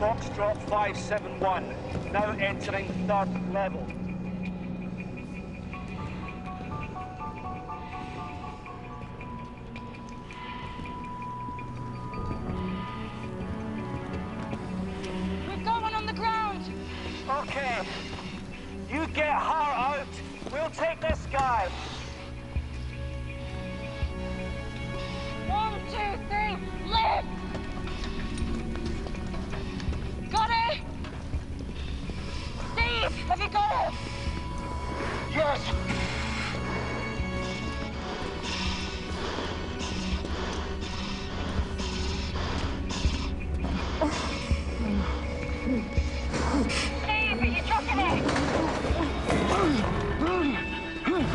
Foxtrot 571, now entering 3rd level. We've got one on the ground! Okay, you get her out, we'll take this guy. 1, 2, 3, lift! Got it? Steve, have you got it? Yes. Steve, you're dropping it!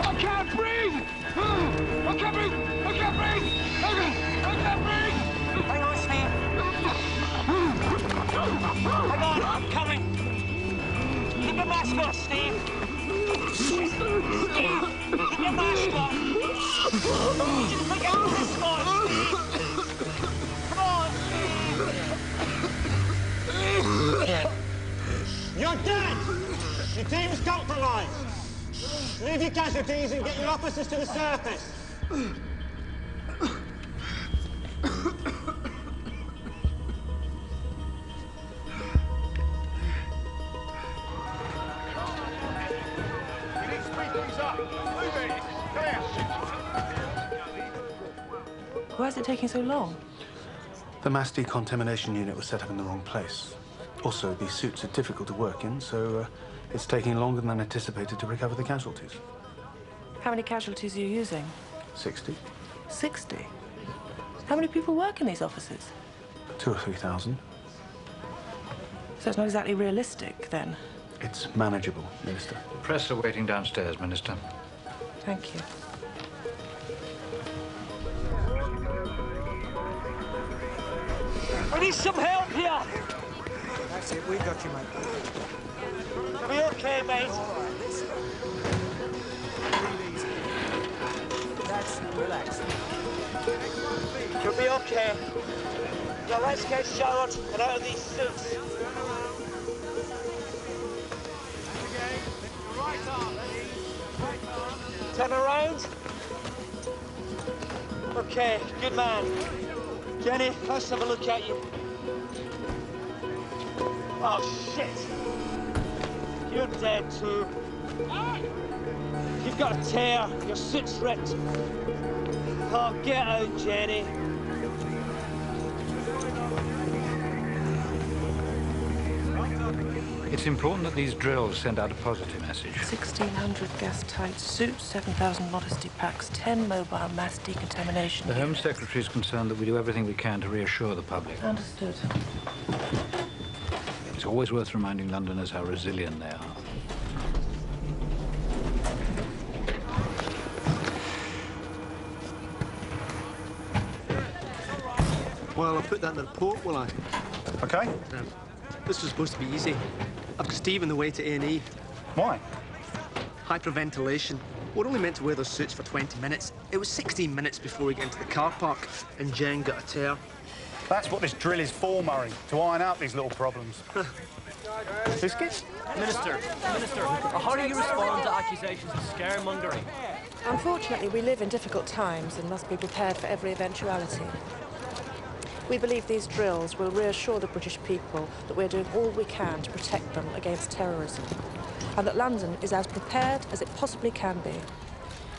I can't breathe! I can't breathe! I can't breathe! I can't breathe! Hang on, Steve. Hang on, I'm coming. Keep your mask on, Steve. Steve, keep your mask on. I need you to put your mask on, Steve. Come on, Steve. You're dead! Your team's compromised. Leave your casualties and get your officers to the surface. Why is it taking so long? The mass decontamination unit was set up in the wrong place. Also, these suits are difficult to work in, so it's taking longer than anticipated to recover the casualties. How many casualties are you using? 60? 60? How many people work in these offices? 2,000 or 3,000. So it's not exactly realistic, then? It's manageable, Minister. Press are waiting downstairs, Minister. Thank you. We need some help here. That's it, we got you, mate. Are we okay, mate? That's it, relax. You'll be okay. Now let's get showered and out of these suits. Turn around. Okay, good man. Jenny, let's have a look at you. Oh, shit. You're dead, too. You've got a tear. Your suit's ripped. Oh, get out, Jenny. It's important that these drills send out a positive message. 1,600 gas-tight suits, 7,000 modesty packs, 10 mobile mass decontamination. The Home Secretary is concerned that we do everything we can to reassure the public. Understood. It's always worth reminding Londoners how resilient they are. Well, I'll put that in the report, will I? OK. This was supposed to be easy. I've got Steve on the way to A&E. Why? Hyperventilation. We're only meant to wear those suits for 20 minutes. It was 16 minutes before we get into the car park, and Jen got a tear. That's what this drill is for, Murray, to iron out these little problems. Biscuits? Minister, how do you respond to accusations of scaremongering? Unfortunately, we live in difficult times and must be prepared for every eventuality. We believe these drills will reassure the British people that we're doing all we can to protect them against terrorism, and that London is as prepared as it possibly can be.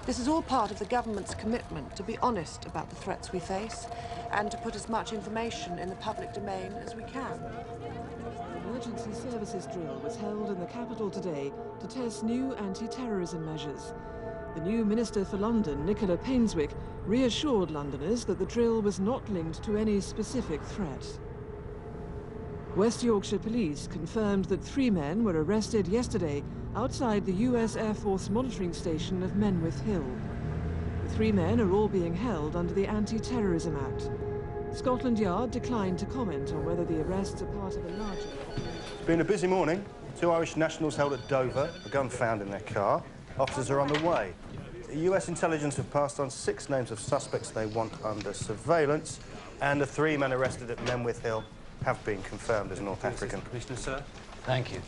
This is all part of the government's commitment to be honest about the threats we face and to put as much information in the public domain as we can. The emergency services drill was held in the capital today to test new anti-terrorism measures. The new Minister for London, Nicola Painswick, reassured Londoners that the drill was not linked to any specific threat. West Yorkshire Police confirmed that 3 men were arrested yesterday outside the US Air Force monitoring station of Menwith Hill. The 3 men are all being held under the Anti-Terrorism Act. Scotland Yard declined to comment on whether the arrests are part of a larger... It's been a busy morning. 2 Irish nationals held at Dover, a gun found in their car. Officers are on the way. US intelligence have passed on 6 names of suspects they want under surveillance, and the 3 men arrested at Menwith Hill have been confirmed as North African. Commissioner, sir. Thank you.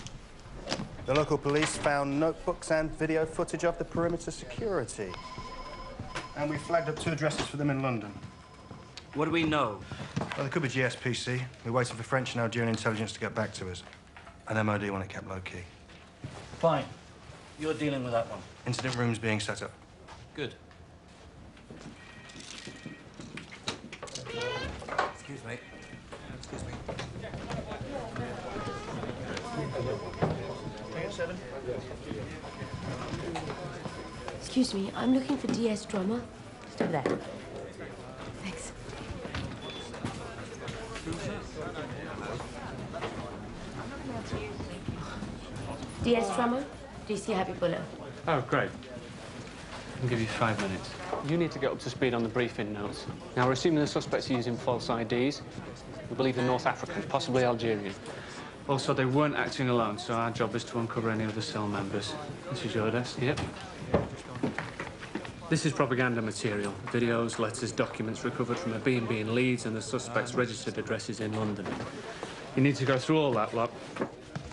The local police found notebooks and video footage of the perimeter security. And we flagged up 2 addresses for them in London. What do we know? Well, they could be GSPC. We're waiting for French and Algerian intelligence to get back to us. And MOD want it kept low-key. Fine. You're dealing with that one. Incident rooms being set up. Good. Excuse me. Excuse me. Excuse me, I'm looking for DS Drummer. Just over there. Thanks. DS Drummer, DC Habibullah. Oh, great. I'll give you 5 minutes. You need to get up to speed on the briefing notes. Now, we're assuming the suspects are using false IDs. We believe they're North African, possibly Algerian. Also, they weren't acting alone, so our job is to uncover any other cell members. This is your desk, yep. This is propaganda material. Videos, letters, documents recovered from a B&B in Leeds and the suspect's registered addresses in London. You need to go through all that lot.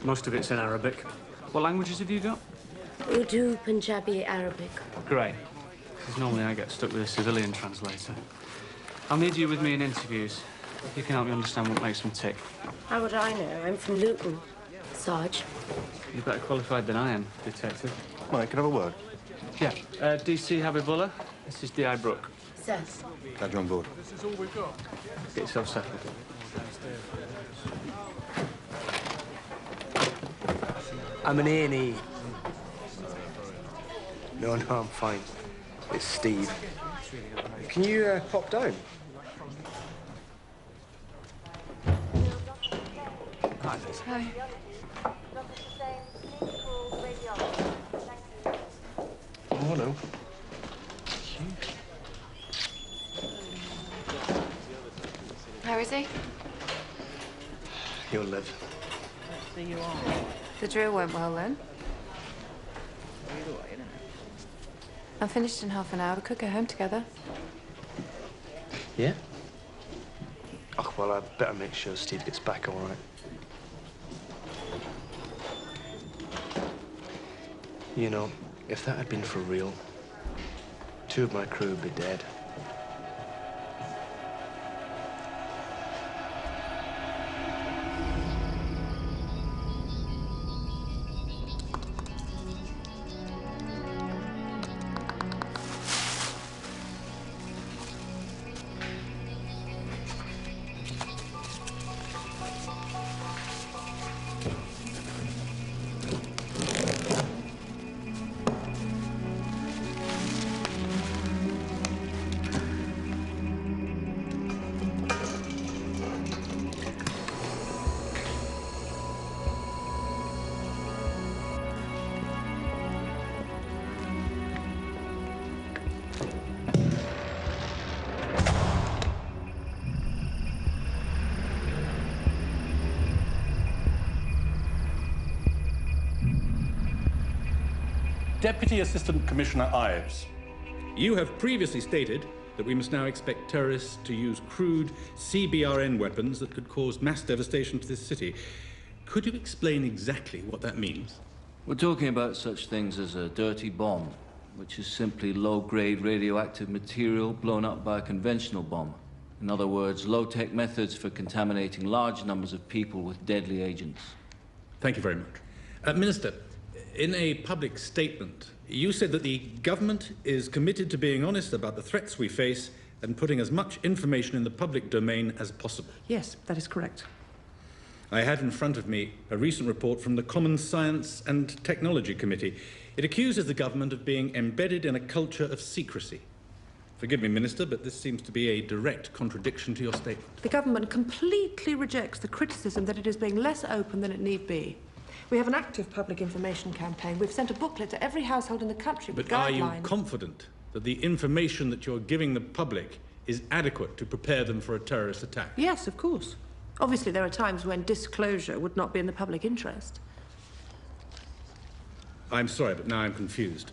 Most of it's in Arabic. What languages have you got? Urdu, Punjabi, Arabic. Great. Because normally I get stuck with a civilian translator. I'll need you with me in interviews. You can help me understand what makes them tick. How would I know? I'm from Luton. Sarge. You're better qualified than I am, Detective. Mike, can I have a word? Yeah. DC Habibullah. This is D.I. Brooke. Sir. Glad you're on board. This is all we've got. Get yourself settled. I'm an A&E. No, I'm fine. It's Steve. Can you pop down? Hi. Oh, hello. How is he? He'll live. The drill went well then. I'm finished in half an hour. We could go home together. Yeah? Oh, well, I'd better make sure Steve gets back all right. You know, if that had been for real, 2 of my crew would be dead. Deputy Assistant Commissioner Ives, you have previously stated that we must now expect terrorists to use crude CBRN weapons that could cause mass devastation to this city. Could you explain exactly what that means? We're talking about such things as a dirty bomb, which is simply low-grade radioactive material blown up by a conventional bomb. In other words, low-tech methods for contaminating large numbers of people with deadly agents. Thank you very much. Minister, in a public statement, you said that the government is committed to being honest about the threats we face and putting as much information in the public domain as possible. Yes, that is correct. I had in front of me a recent report from the Common Science and Technology Committee. It accuses the government of being embedded in a culture of secrecy. Forgive me, Minister, but this seems to be a direct contradiction to your statement. The government completely rejects the criticism that it is being less open than it need be. We have an active public information campaign. We've sent a booklet to every household in the country with guidelines. But are you confident that the information that you're giving the public is adequate to prepare them for a terrorist attack? Yes, of course. Obviously, there are times when disclosure would not be in the public interest. I'm sorry, but now I'm confused.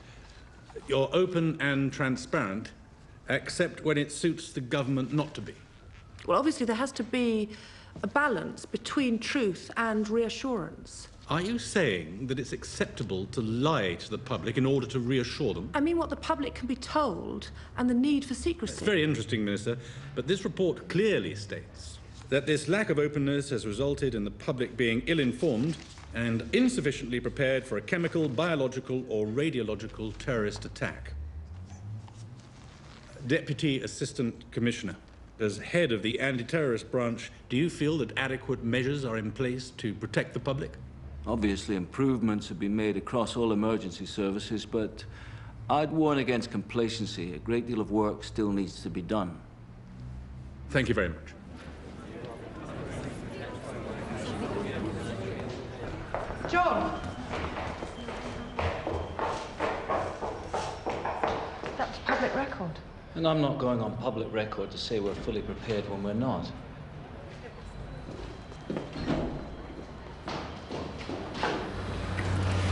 You're open and transparent, except when it suits the government not to be. Well, obviously there has to be a balance between truth and reassurance. Are you saying that it's acceptable to lie to the public in order to reassure them? I mean what the public can be told and the need for secrecy. It's very interesting, Minister, but this report clearly states that this lack of openness has resulted in the public being ill-informed and insufficiently prepared for a chemical, biological or radiological terrorist attack. Deputy Assistant Commissioner, as head of the anti-terrorist branch, do you feel that adequate measures are in place to protect the public? Obviously, improvements have been made across all emergency services, but I'd warn against complacency. A great deal of work still needs to be done. Thank you very much. John! That's public record. And I'm not going on public record to say we're fully prepared when we're not.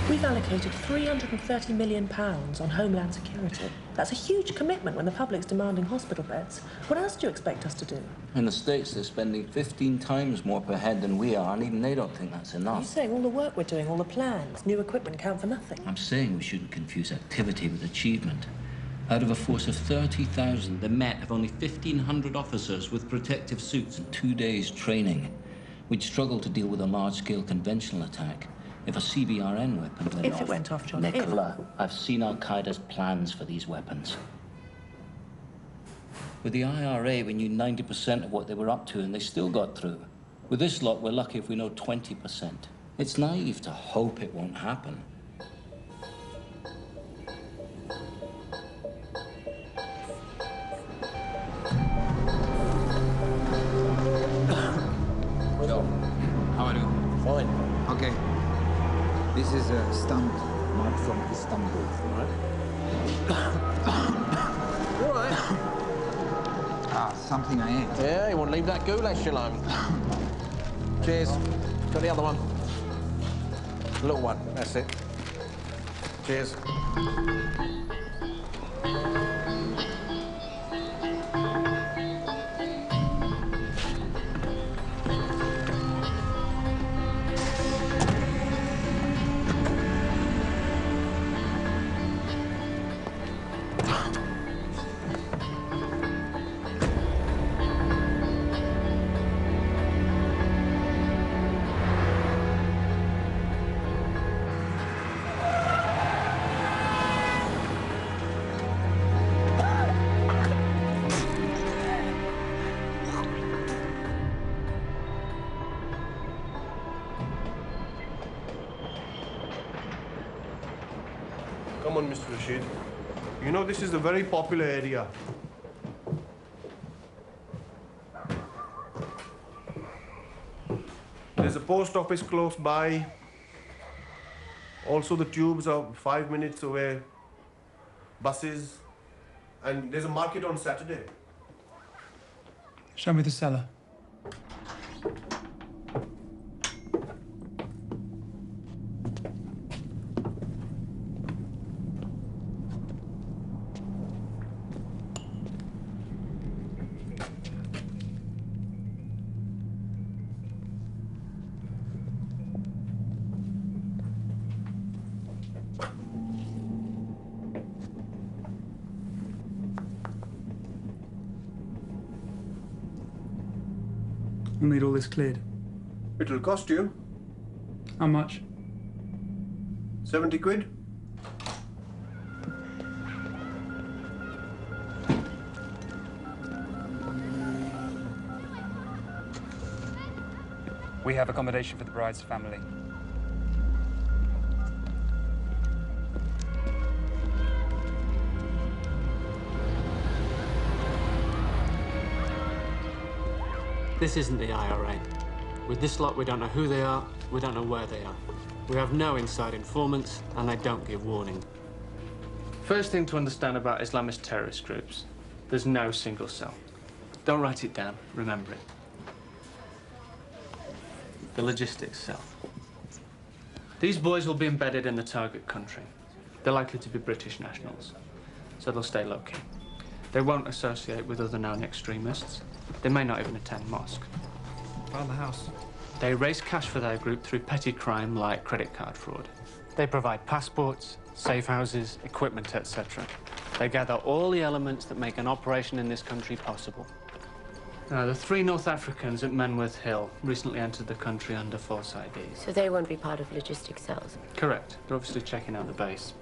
We've allocated £330 million on Homeland Security. That's a huge commitment when the public's demanding hospital beds. What else do you expect us to do? In the States, they're spending 15 times more per head than we are, and even they don't think that's enough. You're saying all the work we're doing, all the plans, new equipment count for nothing? I'm saying we shouldn't confuse activity with achievement. Out of a force of 30,000, the Met have only 1,500 officers with protective suits and 2 days training. We'd struggle to deal with a large-scale conventional attack if a CBRN weapon went off. If it went off, John. Nicola, I've seen Al-Qaeda's plans for these weapons. With the IRA, we knew 90% of what they were up to, and they still got through. With this lot, we're lucky if we know 20%. It's naive to hope it won't happen. How are you? Fine. Okay. This is a stamp mark from Istanbul. All right? All right. Something I ate. Yeah, you want to leave that goulash alone. Cheers. Got the other one. The little one, that's it. Cheers. Come on, Mr. Rashid. You know this is a very popular area. There's a post office close by. Also, the tubes are 5 minutes away. Buses. And there's a market on Saturday. Show me the cellar. We'll need all this cleared. It'll cost you. How much? 70 quid. We have accommodation for the bride's family. This isn't the IRA. With this lot, we don't know who they are, we don't know where they are. We have no inside informants, and they don't give warning. First thing to understand about Islamist terrorist groups, there's no single cell. Don't write it down, remember it. The logistics cell. These boys will be embedded in the target country. They're likely to be British nationals, so they'll stay low-key. They won't associate with other known extremists. They may not even attend mosque. Around the house. They raise cash for their group through petty crime like credit card fraud. They provide passports, safe houses, equipment, etc. They gather all the elements that make an operation in this country possible. Now, the 3 North Africans at Menworth Hill recently entered the country under false IDs. So they won't be part of logistics cells? Correct. They're obviously checking out the base.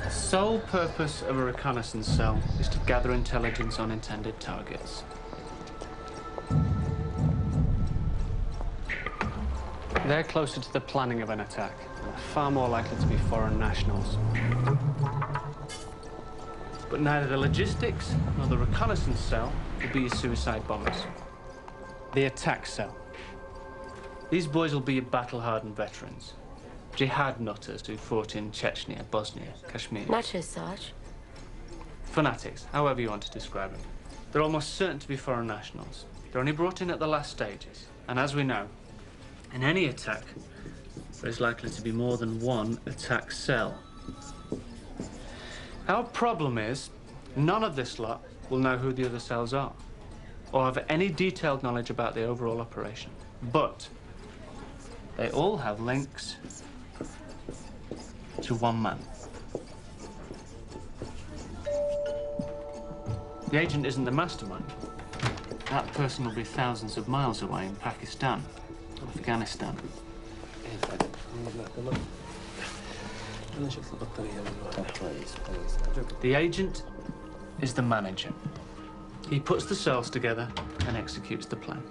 The sole purpose of a reconnaissance cell is to gather intelligence on intended targets. They're closer to the planning of an attack, and are far more likely to be foreign nationals. But neither the logistics nor the reconnaissance cell will be your suicide bombers. The attack cell. These boys will be your battle-hardened veterans. Jihad nutters who fought in Chechnya, Bosnia, Kashmir. Not as such. Fanatics, however you want to describe them. They're almost certain to be foreign nationals. They're only brought in at the last stages. And as we know, in any attack, there's likely to be more than one attack cell. Our problem is, none of this lot will know who the other cells are, or have any detailed knowledge about the overall operation. But they all have links to one man. The agent isn't the mastermind. That person will be thousands of miles away in Pakistan or Afghanistan. The agent is the manager. He puts the cells together and executes the plan.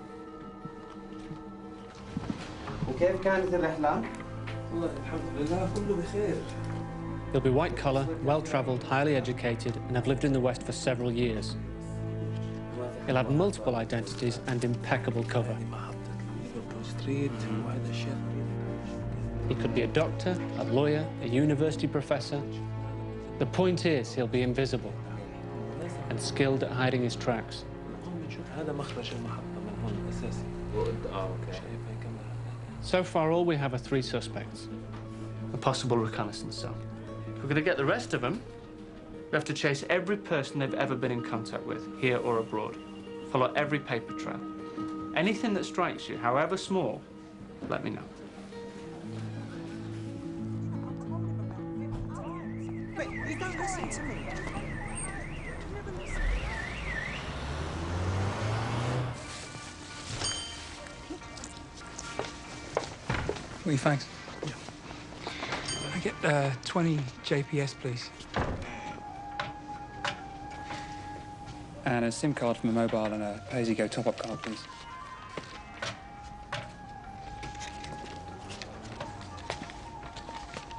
وكيف كانت الرحلة؟ والله الحمد لله كله بخير. He'll be white-collar, well-travelled, highly educated, and have lived in the West for several years. He'll have multiple identities and impeccable cover. He could be a doctor, a lawyer, a university professor. The point is, he'll be invisible and skilled at hiding his tracks. So far, all we have are 3 suspects. A possible reconnaissance cell. If we're going to get the rest of them, we have to chase every person they've ever been in contact with, here or abroad. Follow every paper trail. Anything that strikes you, however small, let me know. But you don't listen to me. Lee, thanks. I get 20 JPS, please. And a SIM card from a mobile and a pay-as-you-go top-up card, please.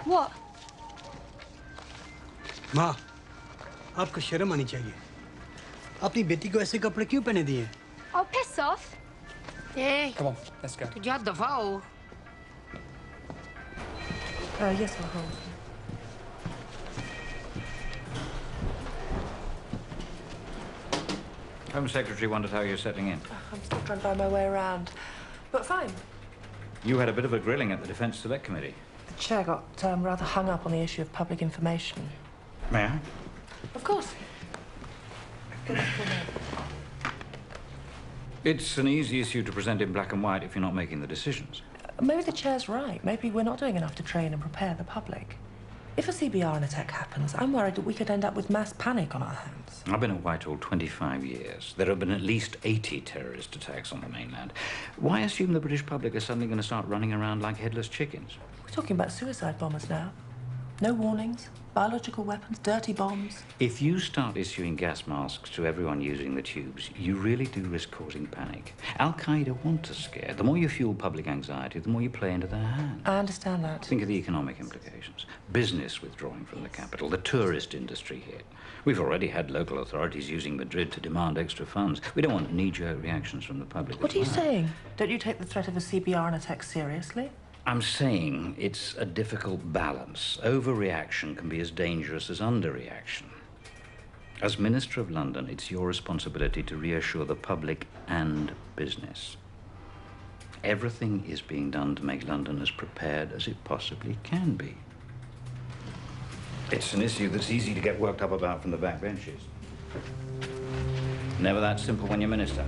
What? माँ, आपको शर्म आनी चाहिए। अपनी बेटी को ऐसे कपड़े क्यों पहने दिए? Oh, piss off. Hey. Come on, let's go. Did you have the vow? Yes, I'll hold. Home Secretary wondered how you're settling in. I'm still trying to find my way around. But fine. You had a bit of a grilling at the Defence Select Committee. The chair got rather hung up on the issue of public information. May I? Of course. It's an easy issue to present in black and white if you're not making the decisions. Maybe the chair's right. Maybe we're not doing enough to train and prepare the public. If a CBRN attack happens, I'm worried that we could end up with mass panic on our hands. I've been at Whitehall 25 years. There have been at least 80 terrorist attacks on the mainland. Why assume the British public are suddenly going to start running around like headless chickens? We're talking about suicide bombers now. No warnings, biological weapons, dirty bombs. If you start issuing gas masks to everyone using the tubes, you really do risk causing panic. Al-Qaeda want to scare. The more you fuel public anxiety, the more you play into their hands. I understand that. Think of the economic implications. Business withdrawing from the capital, the tourist industry hit. We've already had local authorities using Madrid to demand extra funds. We don't want knee-jerk reactions from the public. What are you saying? Don't you take the threat of a CBRN attack seriously? I'm saying it's a difficult balance. Overreaction can be as dangerous as underreaction. As Minister of London, it's your responsibility to reassure the public and business. Everything is being done to make London as prepared as it possibly can be. It's an issue that's easy to get worked up about from the back benches. Never that simple when you're minister.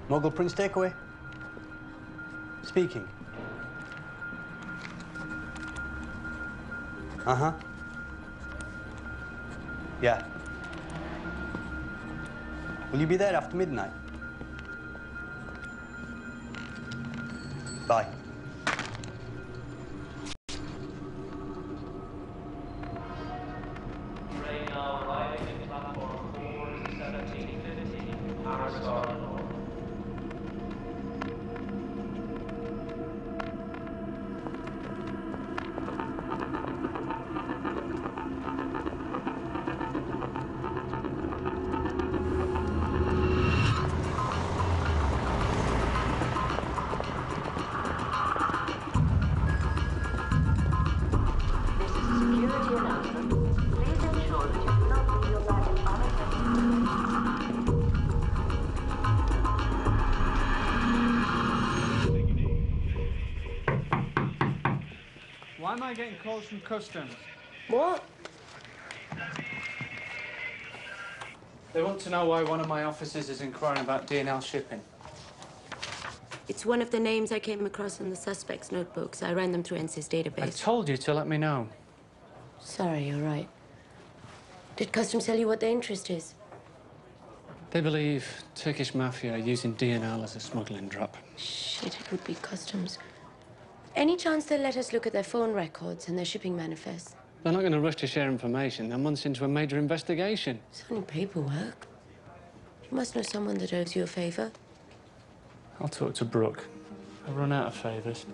Mogul Prince takeaway? Speaking. Uh-huh. Yeah. Will you be there after midnight? Bye. Why am I getting calls from customs? What? They want to know why one of my officers is inquiring about DNL shipping. It's one of the names I came across in the suspect's notebooks. I ran them through NSYS database. I told you to let me know. Sorry, you're right. Did Customs tell you what their interest is? They believe Turkish mafia are using DNL as a smuggling drop. Shit, it would be Customs. Any chance they'll let us look at their phone records and their shipping manifests? They're not going to rush to share information. They're months into a major investigation. It's only paperwork. You must know someone that owes you a favor. I'll talk to Brooke. I've run out of favors.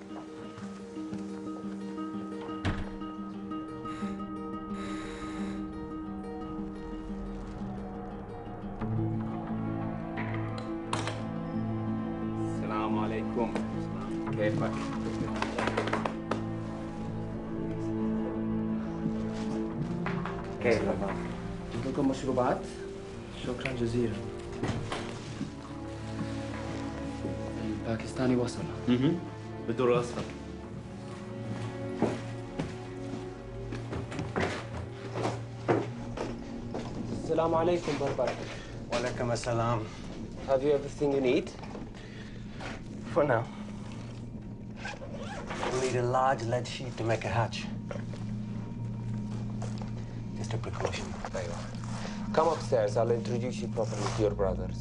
السلام عليكم. كيفك؟ كيفك؟ جبت لكم مشروبات؟ شكرا جزيلا. الباكستاني وصل. بالدور الأصفر. السلام عليكم بربر. Walaikum assalam. Have you everything you need? For now. We'll need a large lead sheet to make a hatch. Just a precaution. There you are. Come upstairs. I'll introduce you properly to your brothers.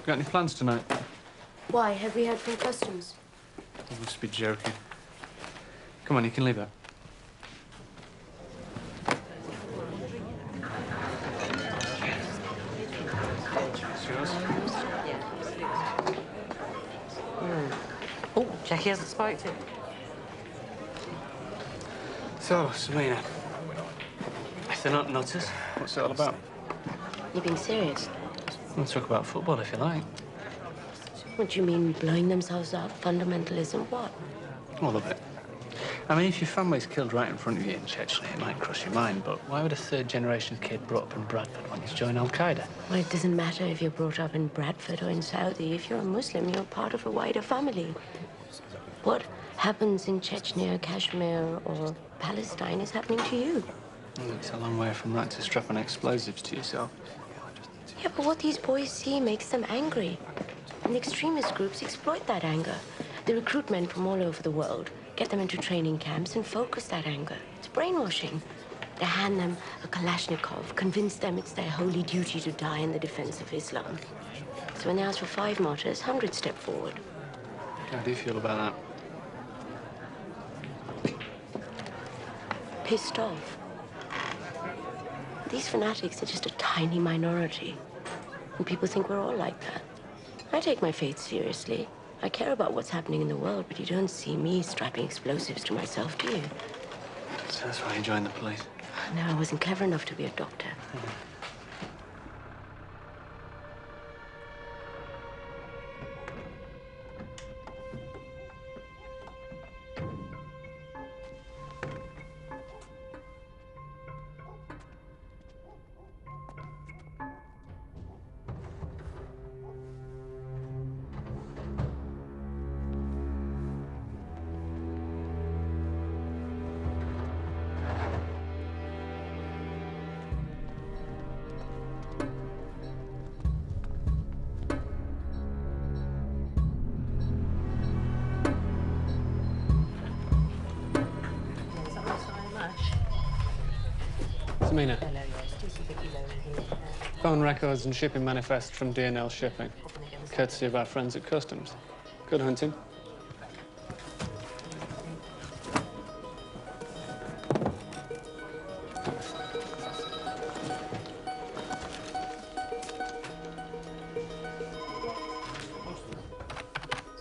Got any plans tonight? Why? Have we heard from Customs? You must be joking. Come on, you can leave it. Oh, Jackie hasn't spoken. So, Selena, if they're not nutters, what's it all about? You're being serious? We'll talk about football if you like. What do you mean, blowing themselves up? Fundamentalism? What? All of it. I mean, if your family's killed right in front of you in Chechnya, it might cross your mind, but why would a third-generation kid brought up in Bradford want to join Al-Qaeda? Well, it doesn't matter if you're brought up in Bradford or in Saudi. If you're a Muslim, you're part of a wider family. What happens in Chechnya, Kashmir, or Palestine is happening to you. It's a long way from right to strapping explosives to yourself. Yeah, but what these boys see makes them angry. And the extremist groups exploit that anger. They recruit men from all over the world, get them into training camps, and focus that anger. It's brainwashing. They hand them a Kalashnikov, convince them it's their holy duty to die in the defense of Islam. So when they ask for 5 martyrs, 100 step forward. How do you feel about that? pissed off. These fanatics are just a tiny minority. And people think we're all like that. I take my faith seriously. I care about what's happening in the world, but you don't see me strapping explosives to myself, do you? So that's why you joined the police? No, I wasn't clever enough to be a doctor. Samina. Phone records and shipping manifest from DNL Shipping, courtesy of our friends at Customs. Good hunting.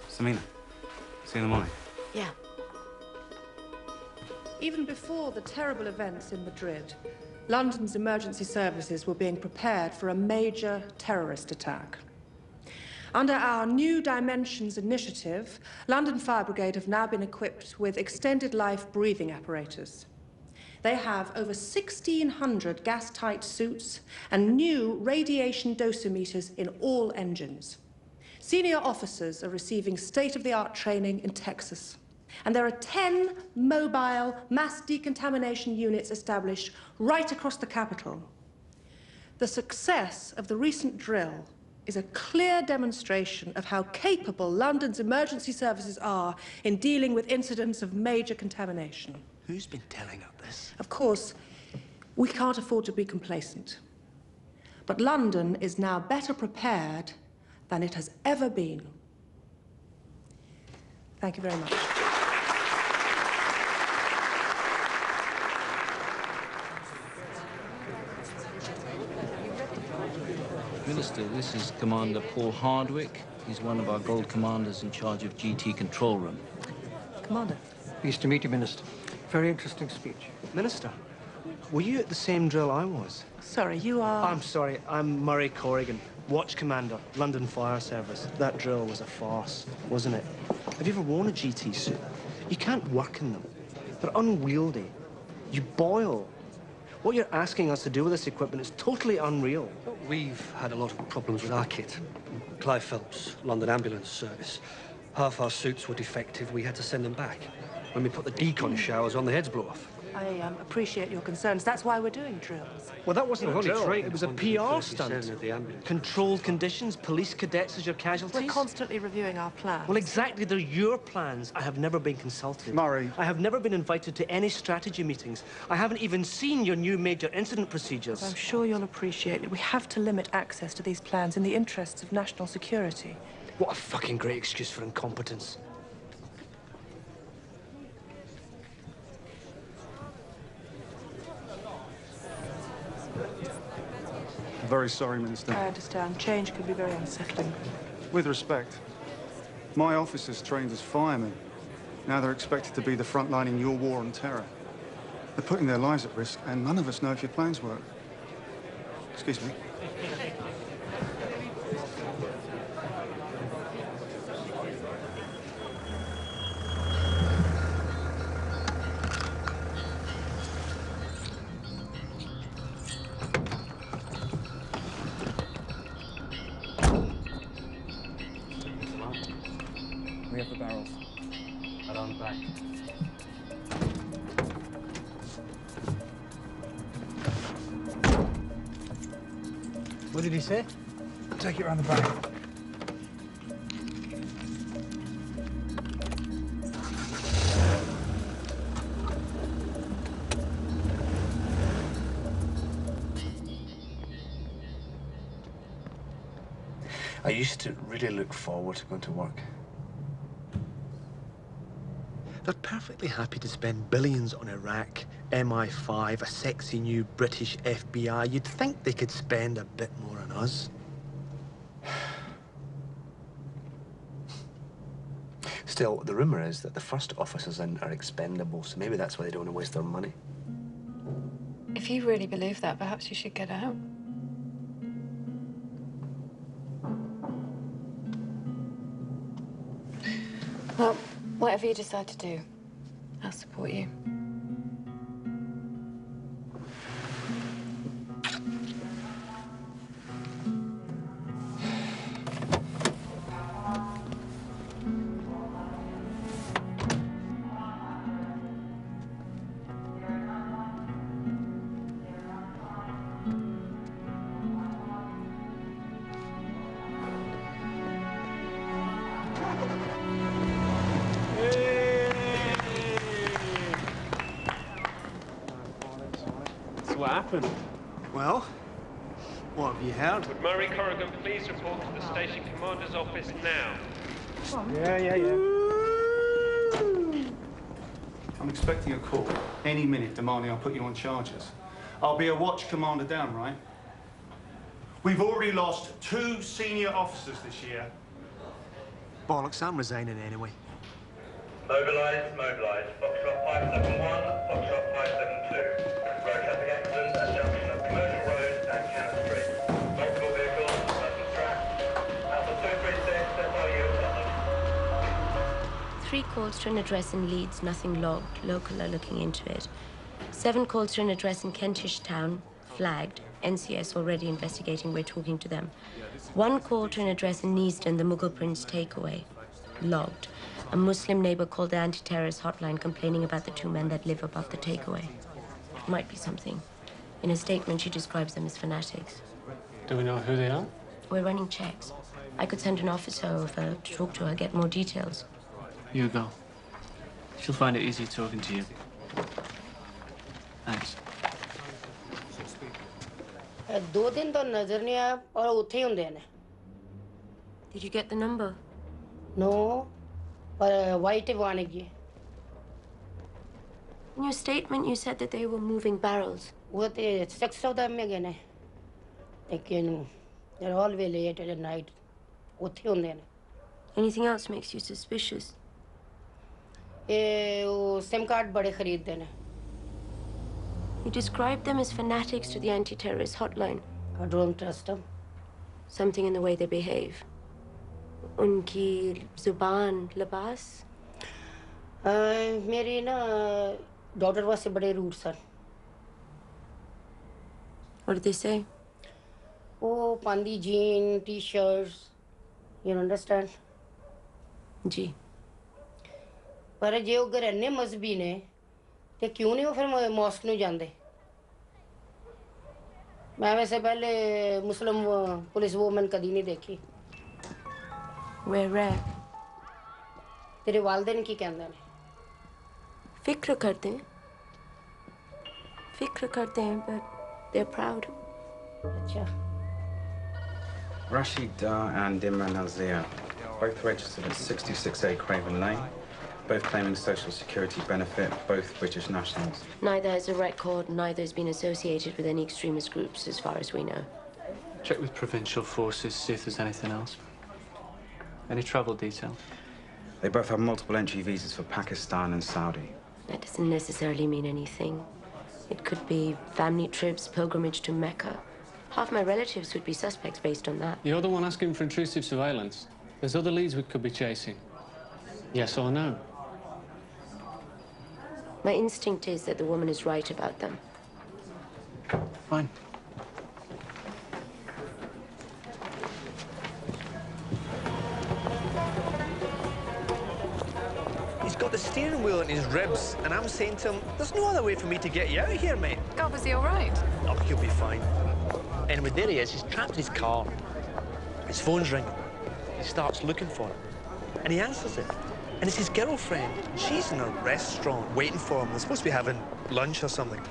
Samina, see you in the morning. Yeah. Even before the terrible events in Madrid, London's emergency services were being prepared for a major terrorist attack. Under our New Dimensions initiative, London Fire Brigade have now been equipped with extended life breathing apparatus. They have over 1,600 gas-tight suits and new radiation dosimeters in all engines. Senior officers are receiving state-of-the-art training in Texas. And there are 10 mobile mass decontamination units established right across the capital. The success of the recent drill is a clear demonstration of how capable London's emergency services are in dealing with incidents of major contamination. Who's been telling us this? Of course, we can't afford to be complacent. But London is now better prepared than it has ever been. Thank you very much. Minister, this is Commander Paul Hardwick. He's one of our gold commanders in charge of GT Control Room. Commander. Pleased to meet you, Minister. Very interesting speech. Minister, were you at the same drill I was? Sorry, you are... I'm sorry, I'm Murray Corrigan, Watch Commander, London Fire Service. That drill was a farce, wasn't it? Have you ever worn a GT suit? You can't work in them. They're unwieldy. You boil. What you're asking us to do with this equipment is totally unreal. We've had a lot of problems with our kit. Clive Phelps, London Ambulance Service. Half our suits were defective. We had to send them back. When we put the decon showers on, the heads blew off. I appreciate your concerns. That's why we're doing drills. Well, that wasn't a drill. Trained It was a PR stunt. at the ambulance. Controlled conditions, police cadets as your casualties. We're constantly reviewing our plans. Well, exactly. They're your plans. I have never been consulted. Murray. I have never been invited to any strategy meetings. I haven't even seen your new major incident procedures. I'm sure you'll appreciate it. We have to limit access to these plans in the interests of national security. What a fucking great excuse for incompetence. Very sorry, Minister. I understand. Change can be very unsettling. With respect, my officers trained as firemen. Now they're expected to be the front line in your war on terror. They're putting their lives at risk, and none of us know if your plans work. Excuse me. We have the barrels. Right on the back. What did he say? Take it around the back. I used to really look forward to going to work. They're perfectly happy to spend billions on Iraq MI5, a sexy new British FBI. You'd think they could spend a bit more on us. Still, the rumour is that the first officers in are expendable, so maybe that's why they don't want to waste their money. If you really believe that, perhaps you should get out. Well, whatever you decide to do, I'll support you. What happened? Well, what have you heard? Would Murray Corrigan please report to the station commander's office now? Yeah. I'm expecting a call any minute demanding I'll put you on charges. I'll be a watch commander down, right? We've already lost 2 senior officers this year. Bollocks, I'm resigning anyway. Mobilise. Foxtrot 571, Foxtrot 572. Road traffic accident at junction of Commercial Road and Cannon Street. Multiple vehicles, person trapped. Alpha 236, SRU at London. 3 calls to an address in Leeds, nothing logged. Local are looking into it. 7 calls to an address in Kentish Town, flagged. NCS already investigating, we're talking to them. 1 call to an address in Neasden, the Mughal Prince takeaway, logged. A Muslim neighbor called the anti-terrorist hotline complaining about the 2 men that live above the takeaway. Might be something. In a statement, she describes them as fanatics. Do we know who they are? We're running checks. I could send an officer over to talk to her, get more details. You go. She'll find it easy talking to you. Thanks. 2 दिन तो नजर नहीं आया और उठे ही हुंदे ने. Did you get the number? No, पर white वाने की. In your statement, you said that they were moving barrels. वो तो 6 of them में गए ने. लेकिन they're always late at night. उठे हुंदे ने. Anything else makes you suspicious? वो SIM card बड़े खरीदते ने. You described them as fanatics to the anti-terrorist hotline. I don't trust them. Something in the way they behave. Unki zuban, labas? मेरी ना daughter was बड़े rude sir. What did they say? Oh, pandi jean, t-shirts. You understand? जी. पर जे वो घर इन्ने मजहबी ने ते क्यों नहीं वो फिर मॉस्क नहीं जाते? मैं वैसे पहले मुस्लिम पुलिस वुमन कभी नहीं देखी. Where? तेरे वालिदैन की कहते हैं? फिक्र करते हैं, but they're proud. अच्छा. Rashid Dar and Imran Nazir, both registered at 66A Craven Lane, both claiming social security benefit, both British nationals. Neither has a record, neither has been associated with any extremist groups, as far as we know. Check with provincial forces, see if there's anything else. Any travel detail? They both have multiple entry visas for Pakistan and Saudi. That doesn't necessarily mean anything. It could be family trips, pilgrimage to Mecca. Half my relatives would be suspects based on that. You're the one asking for intrusive surveillance. There's other leads we could be chasing. Yes or no? My instinct is that the woman is right about them. Fine. He's got the steering wheel in his ribs, and I'm saying to him, there's no other way for me to get you out of here, mate. God, was he all right? Oh, he'll be fine. Anyway, there he is. He's trapped in his car. His phone's ringing. He starts looking for it, and he answers it. And it's his girlfriend. She's in a restaurant waiting for him. They're supposed to be having lunch or something.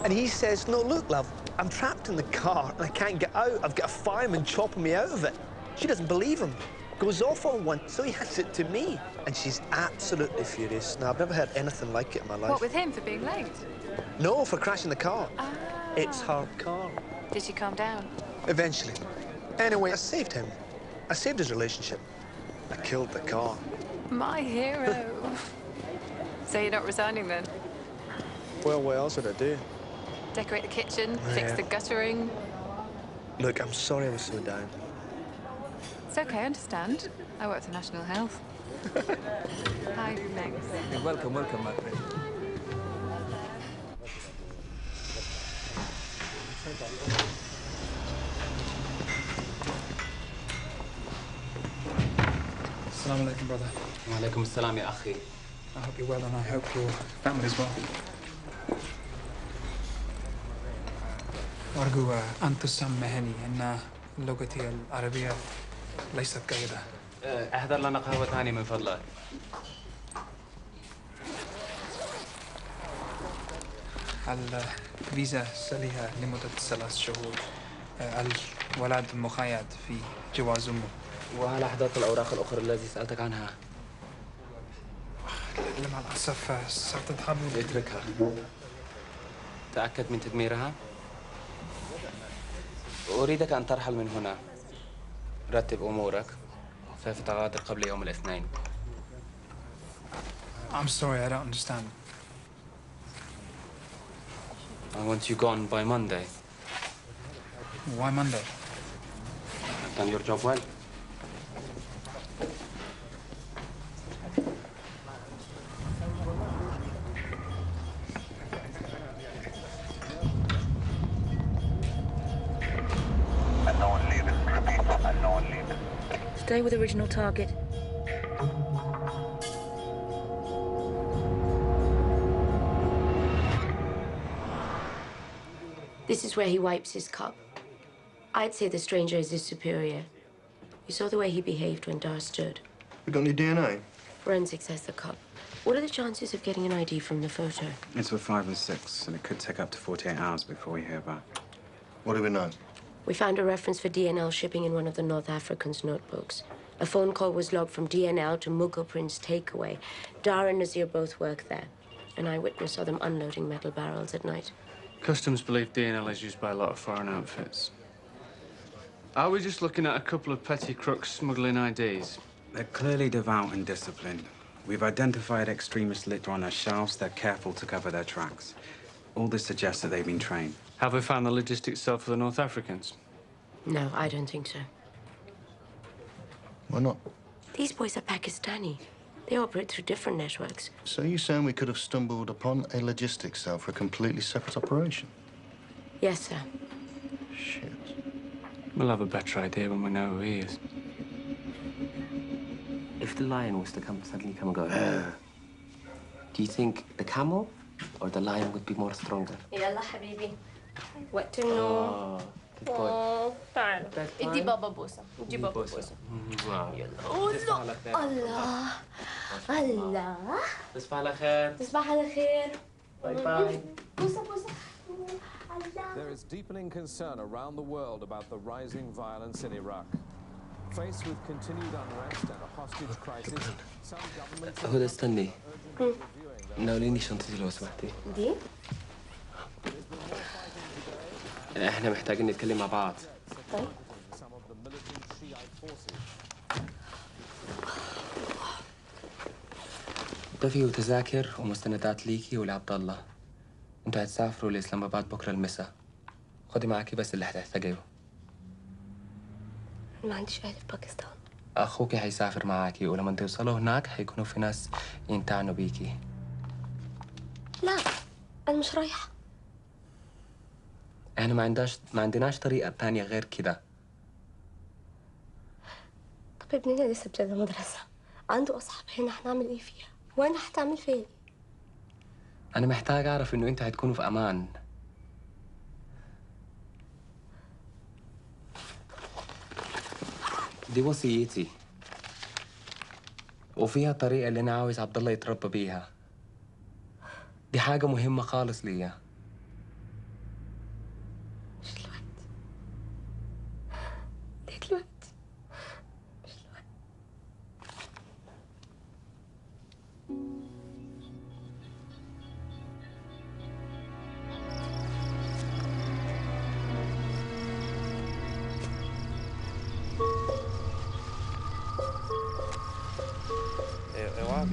And he says, no, look, love, I'm trapped in the car and I can't get out. I've got a fireman chopping me out of it. She doesn't believe him. goes off on one, so he hands it to me. And she's absolutely furious. Now, I've never heard anything like it in my life. What, with him for being late? No, for crashing the car. Ah. It's her car. Did she calm down? Eventually. Anyway, I saved him. I saved his relationship. I killed the car. My hero. So you're not resigning then? Well, what else would I do? Decorate the kitchen, fix the guttering. Look, I'm sorry I was so down. It's okay, I understand. I work for National Health. Hi, thanks. Welcome, my friend. Assalamu alaikum, brother. Wa alaikum assalam, ya akhi. I hope you're well and I hope your family's well. أرجو أن تسامحني أن لغتي العربية ليست جيدة. احضر لنا قهوة ثانية من فضلك. الفيزا سليها لمدة 3 شهور. الولد مقيد في جواز أمه. وهل أحضرت الأوراق الأخرى التي سألتك عنها؟ لمع الأسف ستذهب. اتركها. تأكد من تدميرها. أريدك أن ترحل من هنا. رتب أمورك. فتغادر قبل يوم الاثنين. I'm sorry, I don't understand. I want you gone by Monday. Why Monday? I've done your job well. Stay with original target. This is where he wipes his cup. I'd say the stranger is his superior. You saw the way he behaved when Dar stood. We got any DNA? Forensics has the cup. What are the chances of getting an ID from the photo? It's for 5 and 6, and it could take up to 48 hours before we hear back. What do we know? We found a reference for DNL shipping in one of the North Africans' notebooks. A phone call was logged from DNL to Mughal Prince Takeaway. Dar and Nazir both work there. An eyewitness saw them unloading metal barrels at night. Customs believe DNL is used by a lot of foreign outfits. Are we just looking at a couple of petty crooks smuggling IDs? They're clearly devout and disciplined. We've identified extremist litter on their shelves. They're careful to cover their tracks. All this suggests that they've been trained. Have we found the logistics cell for the North Africans? No, I don't think so. Why not? These boys are Pakistani. They operate through different networks. So you're saying we could have stumbled upon a logistics cell for a completely separate operation? Yes, sir. Shit. We'll have a better idea when we know who he is. If the lion was to suddenly come and go, do you think the camel or the lion would be more stronger? يلا حبيبي. وقت النوم. تعال. ادي بابا بوسة. ادي بابا بوسة. الله. الله. الله. تصبح على خير. تصبح على خير. باي باي. بوسة بوسة. There is deepening concern around the world about the rising violence in Iraq. Faced with continued unrest and a hostage crisis, some governments... هدى استني. ناوليني شنطتي لو سمحتي. دي؟ احنا محتاجين نتكلم مع بعض. طيب. ده فيه تذاكر ومستندات ليكي ولعبد الله. انتوا هتسافروا لإسلام آباد بكرة المساء. خدي معاكي بس اللي هتحتاجيه. ما عنديش أهل في باكستان. أخوكي هيسافر معاكي ولما توصلوا هناك هيكونوا في ناس ينتعنوا بيكي. لا، أنا مش رايحة. احنا ما عندناش طريقة تانية غير كده. طب ابننا لسه ابتدى مدرسة. عنده أصحاب هنا، هنعمل إيه فيها؟ وأنا هتعمل فيها إيه؟ أنا محتاج أعرف إنه أنتوا هتكونوا في أمان. دي وصيتي. وفيها الطريقة اللي أنا عاوز عبد الله يتربى بيها. دي حاجة مهمة خالص ليا. مش الوقت. مش الوقت.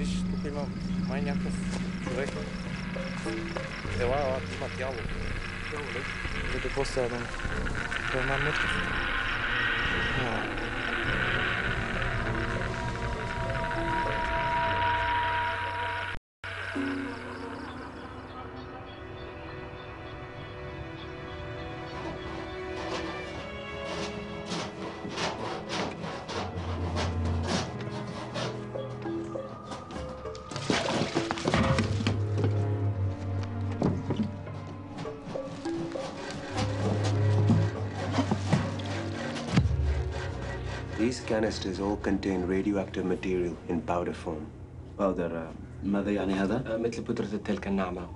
Viš, tukaj imam manjakov človek. Evo, ima djavol. Tudi posebno. To imam mrtv. These canisters all contain radioactive material in powder form. Powder, ماذا يعني هذا؟ مثل بودرة التلك الناعمة.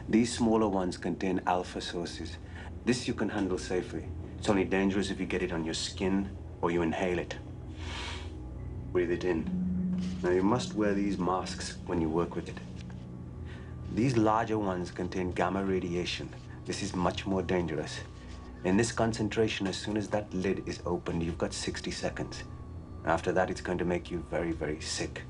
These smaller ones contain alpha sources. This you can handle safely. It's only dangerous if you get it on your skin or you inhale it. Breathe it in. Now you must wear these masks when you work with it. These larger ones contain gamma radiation. This is much more dangerous. In this concentration, as soon as that lid is opened, you've got 60 seconds. After that, it's going to make you very, very sick.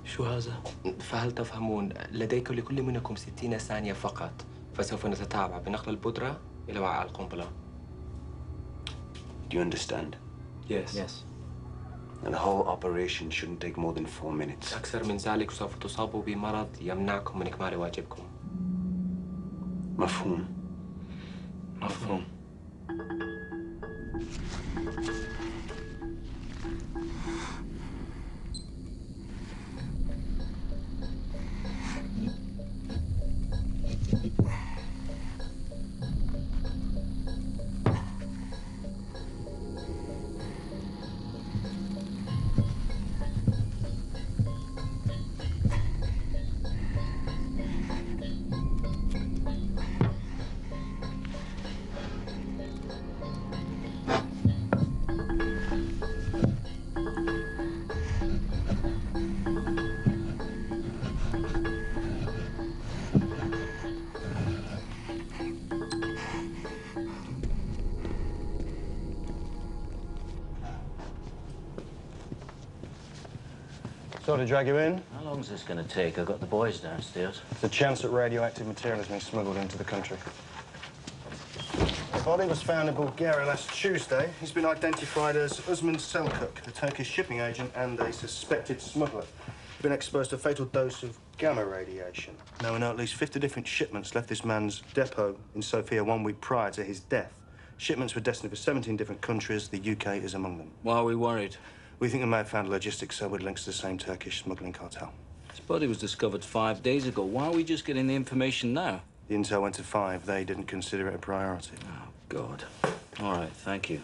شو هذا؟ فهل تفهمون؟ لديك لكل منكم 60 ثانية فقط، فسوف نتتابع بنقل البودرة إلى وعاء القنبلة. Do you understand? Yes. Yes. And the whole operation shouldn't take more than 4 minutes. أكثر من ذلك سوف تصابوا بمرض يمنعكم من إكمال واجبكم. مفهوم. مفهوم. Sorry to drag you in. How long is this going to take? I've got the boys downstairs. The chance that radioactive material has been smuggled into the country. The body was found in Bulgaria last Tuesday. He's been identified as Uzman Selçuk, a Turkish shipping agent and a suspected smuggler. He's been exposed to a fatal dose of gamma radiation. Now, we know at least 50 different shipments left this man's depot in Sofia 1 week prior to his death. Shipments were destined for 17 different countries. The UK is among them. Why are we worried? We think they may have found a logistics cell with links to the same Turkish smuggling cartel. His body was discovered 5 days ago. Why are we just getting the information now? The intel went to 5. They didn't consider it a priority. Oh, God. All right, thank you.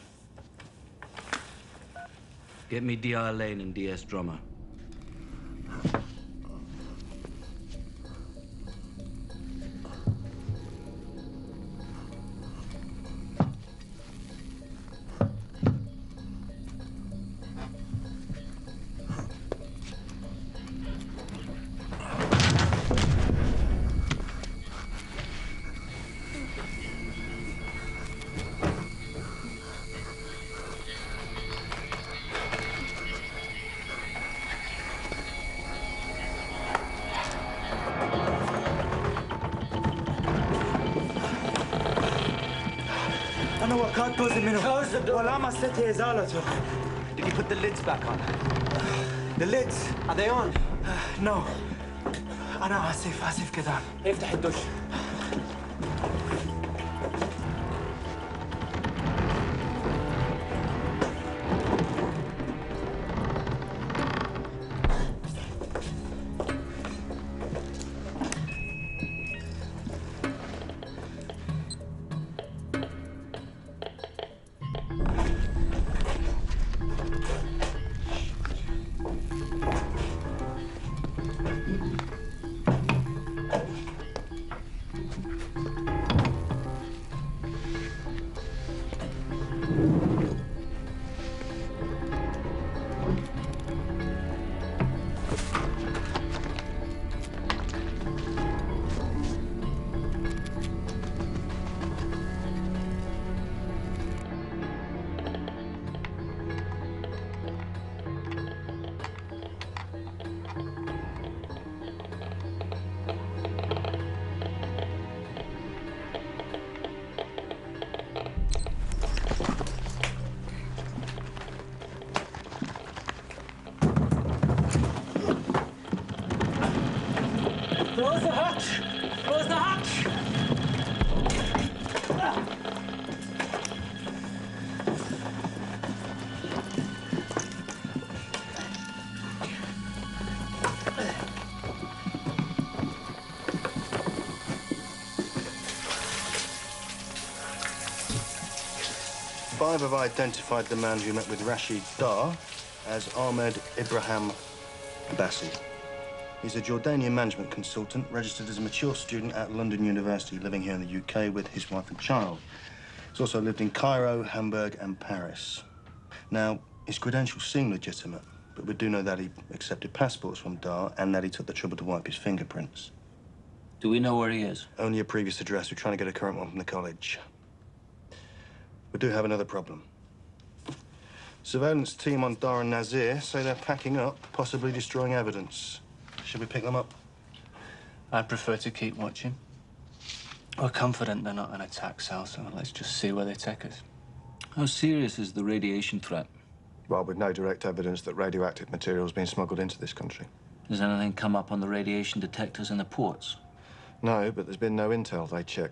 Get me DR Lane and DS Drummer. أنا وقعت جزء منه. Close the door. ولمست إزالته. Did you put the lids back on? The lids, are they on? No. أنا آسف كده. افتح الدش. 5 have identified the man who met with Rashid Dar as Ahmed Ibrahim Abbasi. He's a Jordanian management consultant, registered as a mature student at London University, living here in the UK with his wife and child. He's also lived in Cairo, Hamburg, and Paris. Now, his credentials seem legitimate, but we do know that he accepted passports from Dar and that he took the trouble to wipe his fingerprints. Do we know where he is? Only a previous address. We're trying to get a current one from the college. We do have another problem. Surveillance team on Dar and Nazir say they're packing up, possibly destroying evidence. Should we pick them up? I'd prefer to keep watching. We're confident they're not an attack cell, so let's just see where they take us. How serious is the radiation threat? Well, with no direct evidence that radioactive material has been smuggled into this country. Does anything come up on the radiation detectors in the ports? No, but there's been no intel. They check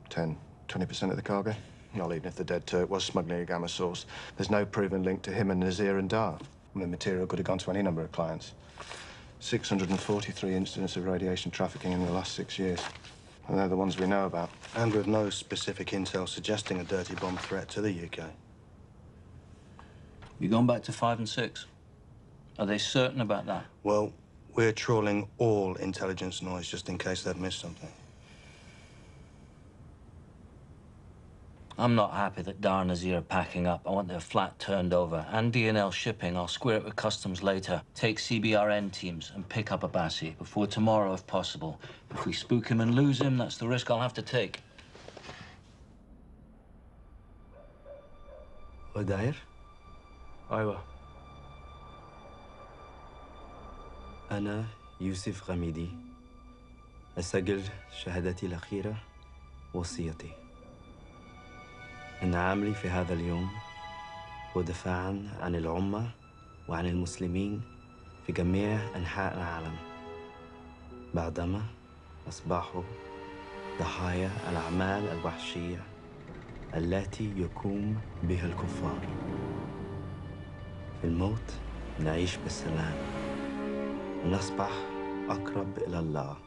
10, 20% of the cargo. Not even if the dead Turk was smuggling a gamma source. There's no proven link to him and Nazir and Dar. The material could have gone to any number of clients. 643 incidents of radiation trafficking in the last 6 years. And they're the ones we know about. And with no specific intel suggesting a dirty bomb threat to the UK. You gone back to 5 and 6? Are they certain about that? Well, we're trawling all intelligence noise just in case they've missed something. I'm not happy that Dar and Nazir are packing up. I want their flat turned over. And DNL shipping. I'll square it with customs later. Take CBRN teams and pick up Abbasi before tomorrow, if possible. If we spook him and lose him, that's the risk I'll have to take. وداير؟ أيوة. أنا يوسف غميدي أسجل شهادتي الأخيرة وصيتي إن عملي في هذا اليوم هو دفاعاً عن الأمة وعن المسلمين في جميع أنحاء العالم بعدما أصبحوا ضحايا الأعمال الوحشية التي يقوم بها الكفار. في الموت نعيش بالسلام ونصبح أقرب إلى الله.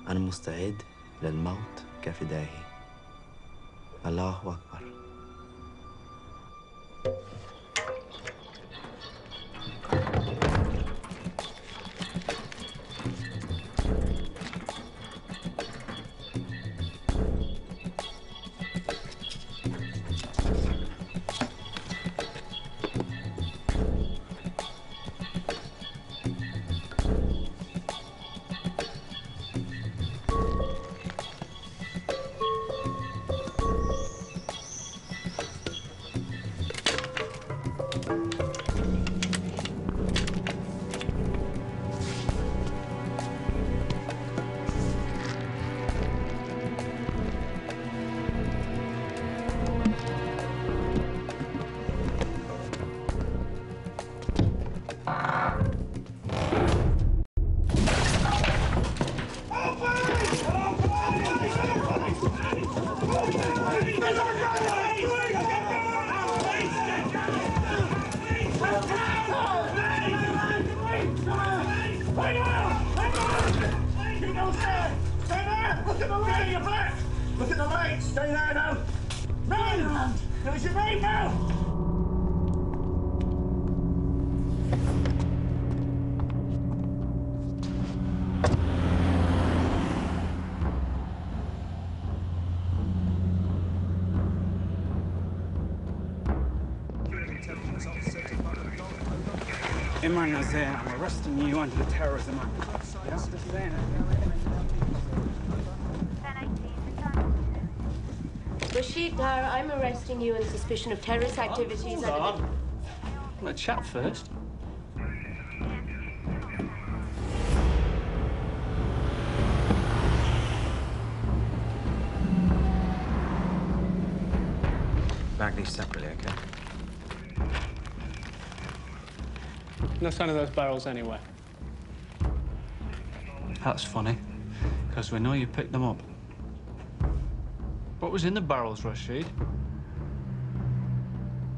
أنا مستعد للموت كفدائي. الله أكبر. Imran Nazir, I'm arresting you under the Terrorism Act. You understand? Rashid Dar, I'm arresting you on suspicion of terrorist activities. Hold on. Let's chat first. Bag these separately, okay? No sign of those barrels anywhere. That's funny, because we know you picked them up. What was in the barrels, Rashid?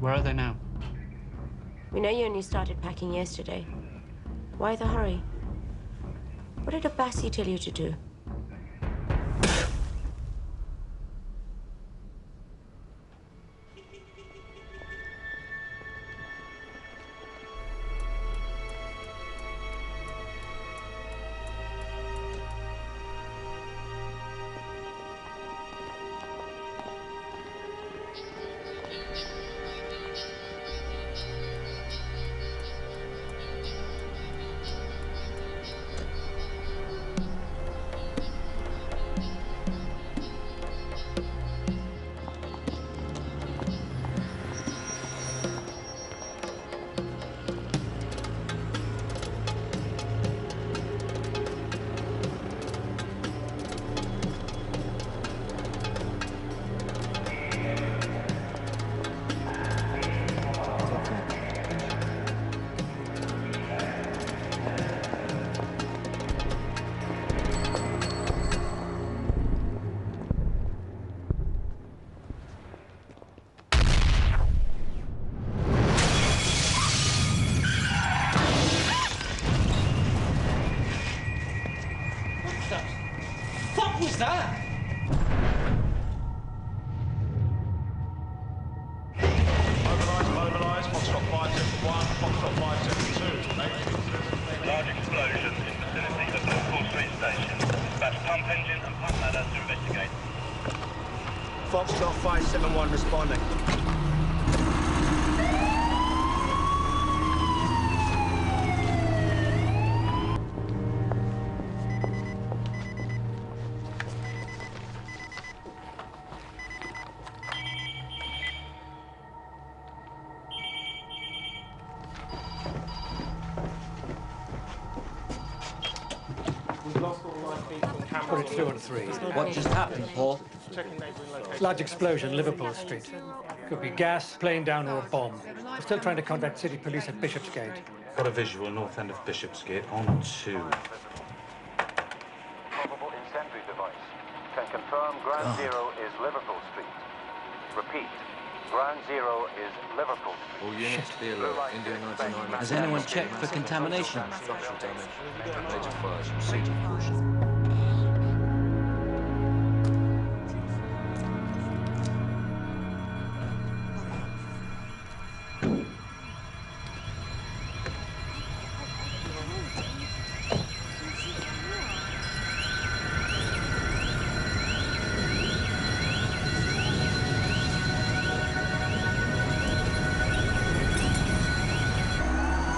Where are they now? We know you only started packing yesterday. Why the hurry? What did Abbasi tell you to do? 571, Foxtrot 572. Large explosion in vicinity of Liverpool Street Station. Dispatch pump engine and pump ladder to investigate. Foxtrot 571 responding. Put it 2 and 3. What just happened, Paul? Large explosion, Liverpool Street. Could be gas, plane down, or a bomb. We're still trying to contact city police at Bishopsgate. Got a visual north end of Bishopsgate on 2. Probable incendiary device. Can confirm ground zero is Liverpool Street. Repeat. Ground zero is Liverpool Street. All units be alert. India 99. Has anyone checked for contamination? Structural damage. Major fires. Proceed to caution.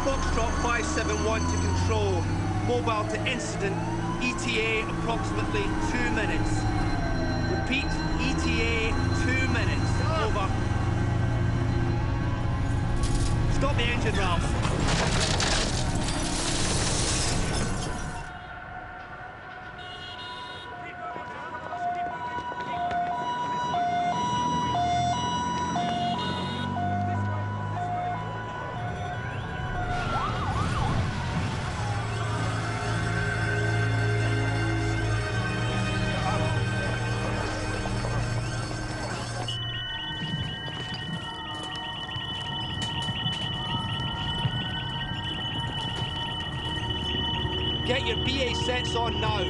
Foxtrot 571 to control. Mobile to incident. ETA approximately 2 minutes. Repeat, ETA 2 minutes. Over. Stop the engine, Ralph. Get your BA sets on now.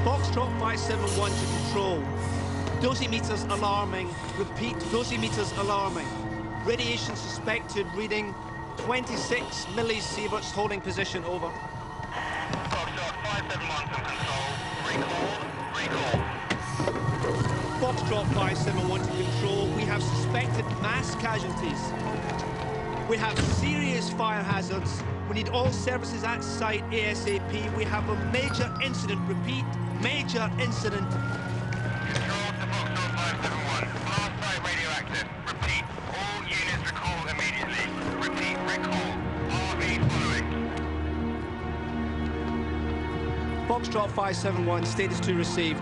Foxtrot 571 to control. Dosimeters alarming. Repeat, dosimeters alarming. Radiation suspected, reading 26 millisieverts, holding position, over. Foxtrot 571 to control. Recall. Foxtrot 571 to control. We have suspected mass casualties. We have serious fire hazards. We need all services at site ASAP. We have a major incident. Repeat, major incident. Control to Foxtrot 571. Blast site radioactive. Repeat, all units recall immediately. Repeat, recall. RV following. Foxtrot 571, status 2 received.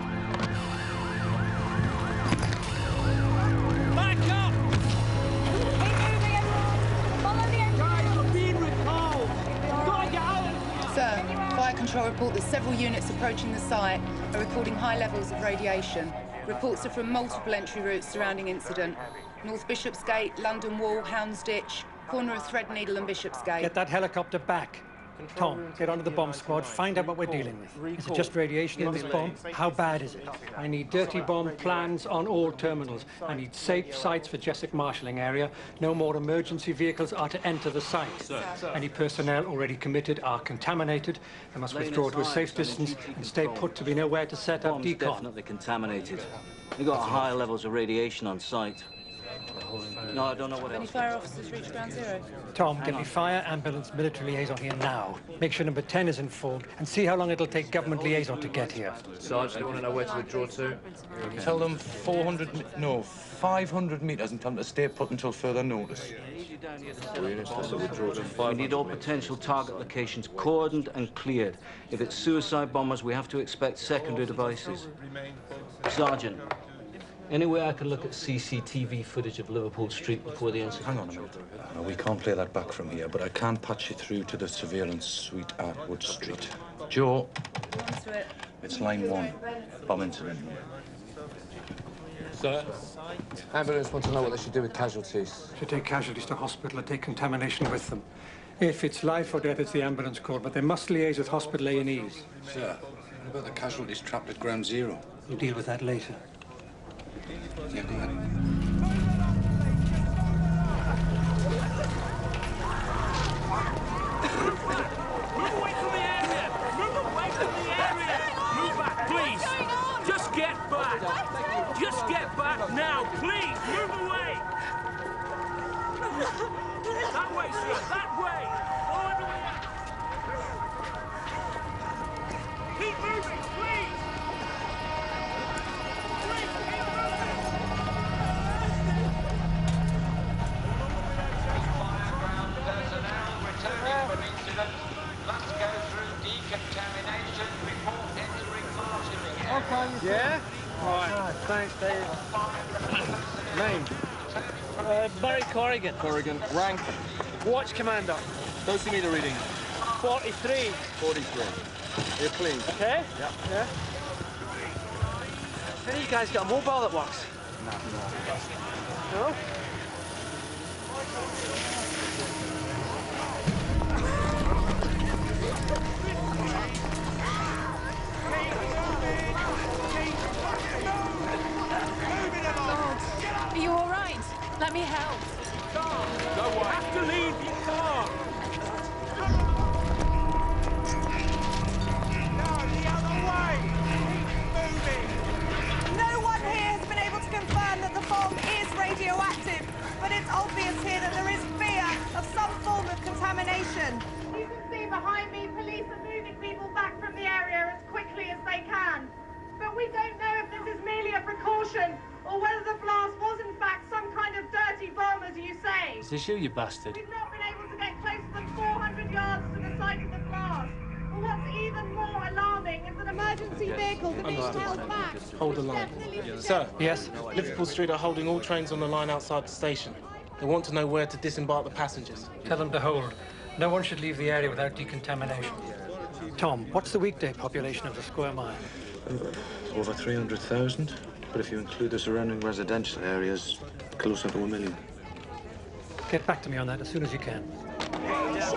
Back up! Sir, fire control report that several units approaching the site are recording high levels of radiation. Reports are from multiple entry routes surrounding incident. North Bishopsgate, London Wall, Houndsditch, corner of Threadneedle and Bishopsgate. Get that helicopter back. Tom, get onto the bomb squad, find out what we're dealing with. Is it just radiation in this bomb? How bad is it? I need dirty bomb plans on all terminals. I need safe sites for Jessup marshalling area. No more emergency vehicles are to enter the site. Sir. Any personnel already committed are contaminated. They must withdraw to a safe distance and stay put till we know where to set up Bomb's decon. definitely contaminated. We've got high levels of radiation on site. No, I don't know what Any else. fire officers reached ground zero? Tom, get me fire, ambulance, military liaison here now. Make sure number 10 is informed and see how long it'll take government liaison to get here. Sarge, they want to know where to withdraw to. Tell them 500 metres and tell them to stay put until further notice. We need all potential target locations cordoned and cleared. If it's suicide bombers, we have to expect secondary devices. Sergeant, any way I can look at CCTV footage of Liverpool Street before the incident? Hang on a minute. No, we can't play that back from here, but I can patch you through to the surveillance suite at Wood Street. Joe, it's line 1. Bomb incident. Sir? Ambulance want to know what they should do with casualties. Should take casualties to hospital and take contamination with them. If it's life or death, it's the ambulance call, but they must liaise with hospital A&Es. Sir, what about the casualties trapped at ground zero? We'll deal with that later. Yeah, go ahead. Move away from the area! Move away from the area! Move back, please! Just get back! Just get back now, please! Move away! That way, sir! That way! Follow the way! Keep moving, please! Please, keep moving! Fireground personnel returning from incident. Must go through decontamination before entering marshalling area. Okay. Yeah? Right. Thanks, Dave. Name? Barry Corrigan. Corrigan. Rank? Watch commander. Don't see me the reading. 43. 43. Here, please. Okay? Yep. Yeah. Any of you guys got a mobile that works? No? Are you all right? Let me help. No way. Have to leave your car! No one here has been able to confirm that the bomb is radioactive, but it's obvious here that there is fear of some form of contamination. You can see behind me, police are moving people back from the area as quickly as they can. But we don't know if this is merely a precaution or whether the blast was in fact some kind of dirty bomb, as you say. Is this you bastard? We've not been able to get closer than 400 yards to the site of the blast. But what's even more alarming is that emergency vehicles are being held back. Hold the line. Sir. Yes? Liverpool Street are holding all trains on the line outside the station. They want to know where to disembark the passengers. Tell them to hold. No one should leave the area without decontamination. Tom, what's the weekday population of the square mile? Over 300,000, but if you include the surrounding residential areas, closer to 1 million. Get back to me on that as soon as you can. This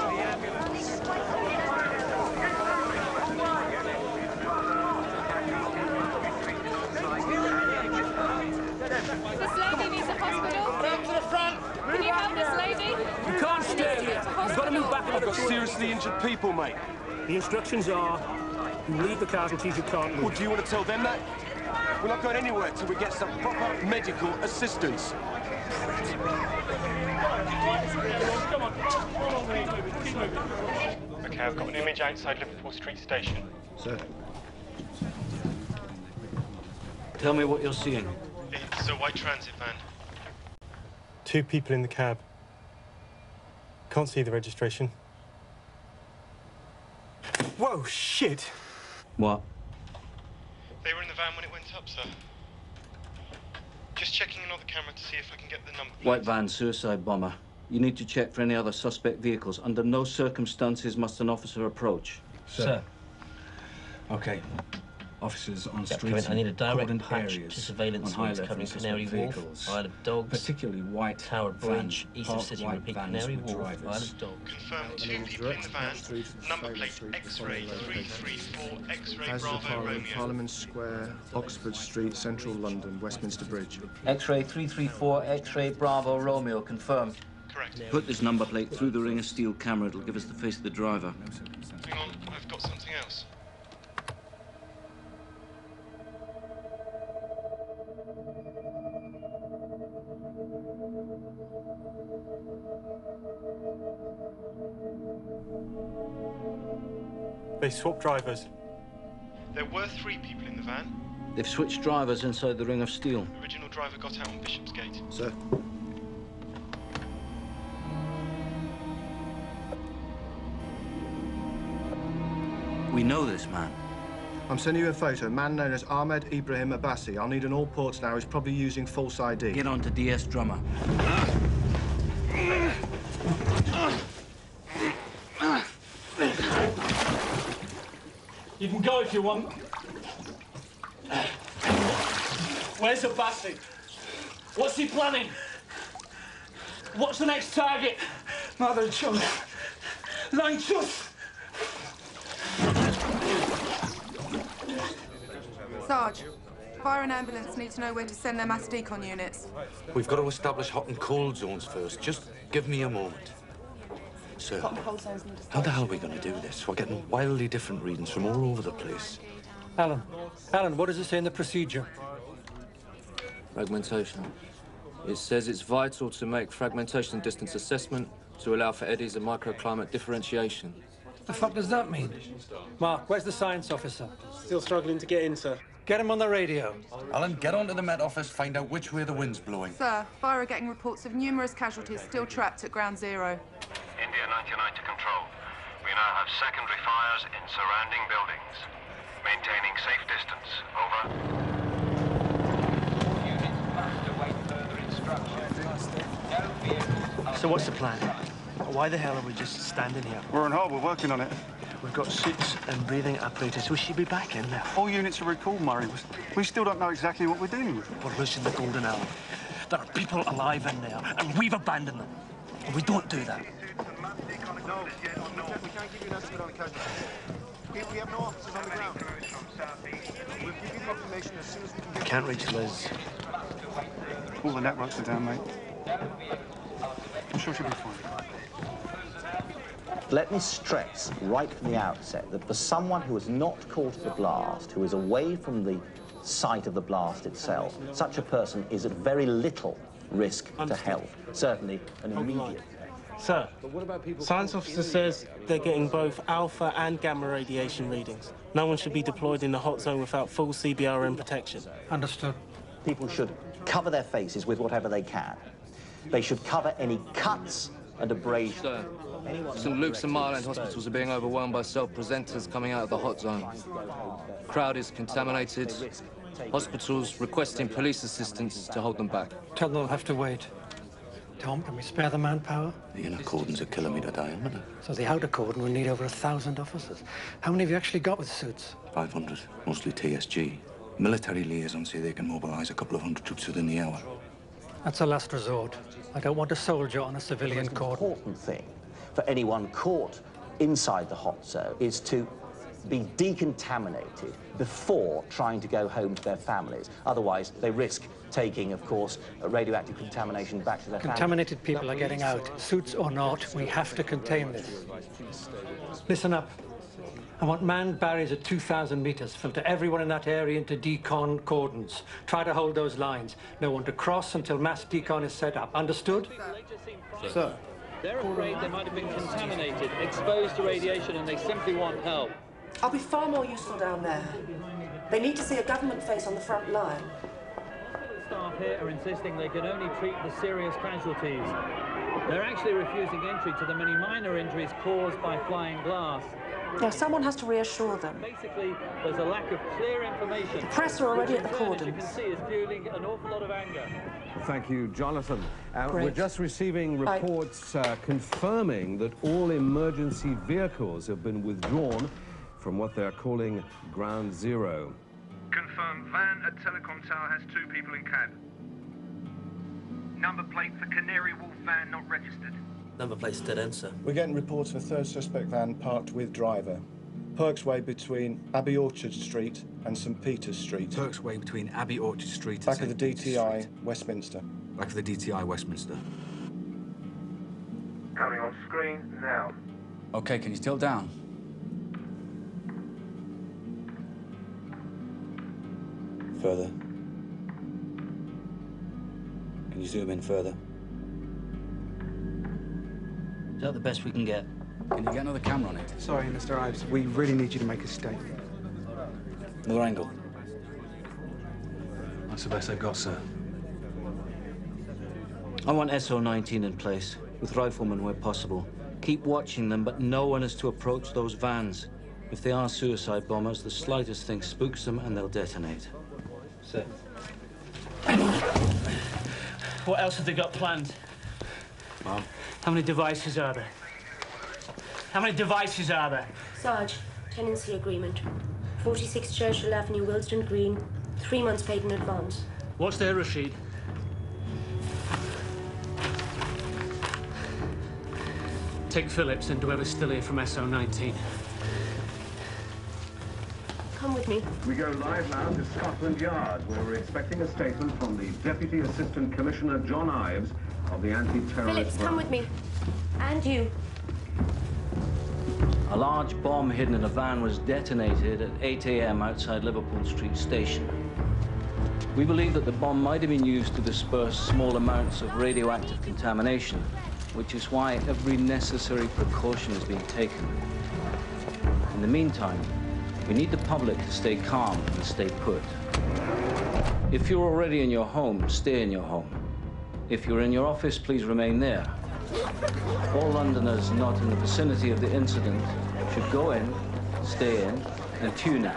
lady needs a hospital. Come to the front! Can you help this lady? You can't stay here. You've got to move back. I've got seriously injured people, mate. The instructions are, you leave the casualties you can't move. Well, do you want to tell them that? We're not going anywhere till we get some proper medical assistance. Come on. Keep moving. Okay, I've got an image outside Liverpool Street Station. Sir. Tell me what you're seeing. It's a white transit van. 2 people in the cab. Can't see the registration. Whoa, shit! What? They were in the van when it went up, sir. Just checking another camera to see if I can get the number. White van, suicide bomber. You need to check for any other suspect vehicles. Under no circumstances must an officer approach. Sir. Okay. Officers on Yeah, streets I need a direct in patch areas to surveillance on high suites covering level Canary Wharf, vehicles, Isle of Dogs, particularly white Tower Bridge, van, east of parked City, white repeat, vans Canary with Wharf, drivers. Isle of Dogs. Confirm 2 people in the van. Number plate X-ray 334 X-ray Houses of Bravo Parliament, Romeo. Parliament Square, Oxford Street, Central London, Westminster Bridge. X-ray 334, X-ray Bravo Romeo, confirm. Correct. Put this number plate through the ring of steel camera. It'll give us the face of the driver. Hang on, I've got something else. They swapped drivers. There were 3 people in the van. They've switched drivers inside the ring of steel. The original driver got out on Bishopsgate. Sir. We know this man. I'm sending you a photo. Man known as Ahmed Ibrahim Abbasi. I'll need an all ports now. He's probably using false ID. Get on to DS Drummer. You can go if you want. Where's Abbasi? What's he planning? What's the next target? Mother Chunk. Line Chus. Sarge, Fire and ambulance need to know where to send their mass decon units. We've got to establish hot and cold zones first. Just give me a moment. Sir, Hot and cold zones need to how the hell are we going to do this? We're getting wildly different readings from all over the place. Alan, what does it say in the procedure? Fragmentation. It says it's vital to make fragmentation distance assessment to allow for eddies and microclimate differentiation. The fuck does that mean? Mark, where's the science officer? Still struggling to get in, sir. Get him on the radio. Alan, get onto the Met Office, find out which way the wind's blowing. Sir, Fire are getting reports of numerous casualties still trapped at Ground Zero. India 99 to control. We now have secondary fires in surrounding buildings. Maintaining safe distance. Over. So what's the plan? Why the hell are we just standing here? We're on hold. We're working on it. We've got suits and breathing apparatus. We should be back in there. All units are recalled, Murray. We still don't know exactly what we're dealing with. We're losing the golden hour. There are people alive in there, and we've abandoned them. And we don't do that. No, we can't give you an estimate on casualties. We have no officers on the ground. We'll give you the information as soon as we can get it. Can't reach Liz. All the networks are down, mate. I'm sure she'll be fine. Let me stress right from the outset that for someone who is not caught at the blast, who is away from the site of the blast itself, such a person is at very little risk to health, certainly an immediate. Sir, science officer says they're getting both alpha and gamma radiation readings. No one should be deployed in the hot zone without full CBRN protection. Understood. People should cover their faces with whatever they can. They should cover any cuts and abrasions. Sir, St. Luke's and Mile End hospitals are being overwhelmed by self-presenters coming out of the hot zone. Crowd is contaminated. Hospitals requesting police assistance to hold them back. Tell them they'll have to wait. Tom, can we spare the manpower? The inner cordon's a kilometre diameter. So the outer cordon will need over 1,000 officers. How many have you actually got with suits? 500, mostly TSG. Military liaisons say they can mobilise a couple of hundred troops within the hour. That's a last resort. I don't want a soldier on a civilian cordon. The important thing for anyone caught inside the hot zone is to be decontaminated before trying to go home to their families. Otherwise, they risk taking, of course, radioactive contamination back to their families. Contaminated people are getting out. Suits or not, we have to contain this. Listen up. I want manned barriers at 2,000 meters. Filter everyone in that area into decon cordons. Try to hold those lines. No one to cross until mass decon is set up. Understood? Sir. They're afraid they might have been contaminated, exposed to radiation, and they simply want help. I'll be far more useful down there. They need to see a government face on the front line. Staff here are insisting they can only treat the serious casualties. They're actually refusing entry to the many minor injuries caused by flying glass. Now, someone has to reassure them. Basically, there's a lack of clear information. The press are already at the cordons. As you can see, is fueling an awful lot of anger. Thank you, Jonathan. Great. We're just receiving reports confirming that all emergency vehicles have been withdrawn from what they're calling Ground Zero. Confirmed van at Telecom Tower has 2 people in cab. Number plate for Canary Wolf van not registered. Number plate's dead end, sir. We're getting reports of a third suspect van parked with driver. Perks Way between Abbey Orchard Street and St Peter's Street. Perks Way between Abbey Orchard Street and Back of the DTI, Westminster. Back of the DTI, Westminster. Coming on screen now. OK, can you tilt down? Further. Can you zoom in further? Is that the best we can get? Can you get another camera on it? Sorry, Mr. Ives. We really need you to make a statement. Another angle. That's the best I've got, sir. I want SO-19 in place, with riflemen where possible. Keep watching them, but no one is to approach those vans. If they are suicide bombers, the slightest thing spooks them and they'll detonate. Sir. What else have they got planned? Mom. How many devices are there? How many devices are there? Sarge, tenancy agreement. 46 Churchill Avenue, Willesden Green. 3 months paid in advance. What's there, Rashid? Take Phillips and whoever's still here from SO-19. Come with with me. We go live now to Scotland Yard, where we're expecting a statement from the Deputy Assistant Commissioner John Ives of the Anti-Terrorist Phillips, come with me. And you. A large bomb hidden in a van was detonated at 8 a.m. outside Liverpool Street Station. We believe that the bomb might have been used to disperse small amounts of radioactive contamination, which is why every necessary precaution is being taken. In the meantime, we need the public to stay calm and stay put. If you're already in your home, stay in your home. If you're in your office, please remain there. All Londoners not in the vicinity of the incident should go in, stay in, and tune in.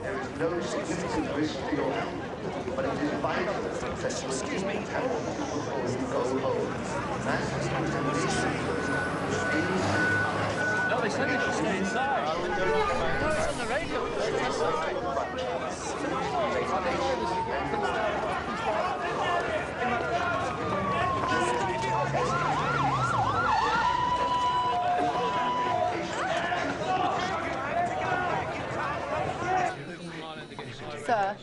There is no significant risk to your health, but it is vital that you excuse me before you go home. No, they said they should stay inside. It's on the radio. Sir,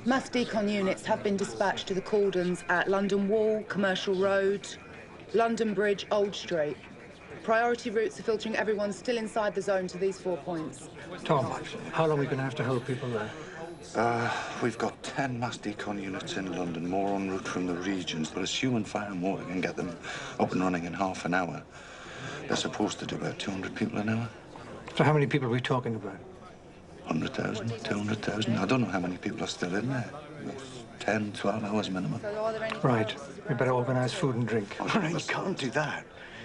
mass decon units have been dispatched to the cordons at London Wall, Commercial Road, London Bridge, Old Street. Priority routes are filtering everyone still inside the zone to these 4 points. Tom, how long are we going to have to hold people there? We've got 10 mass decon units in London, more en route from the regions, but assuming fire and water can get them up and running in half an hour, they're supposed to do about 200 people an hour. So how many people are we talking about? 100,000, 200,000. I don't know how many people are still in there. 10, 12 hours minimum. Right. We better organise food and drink. Oh, no, you can't do that.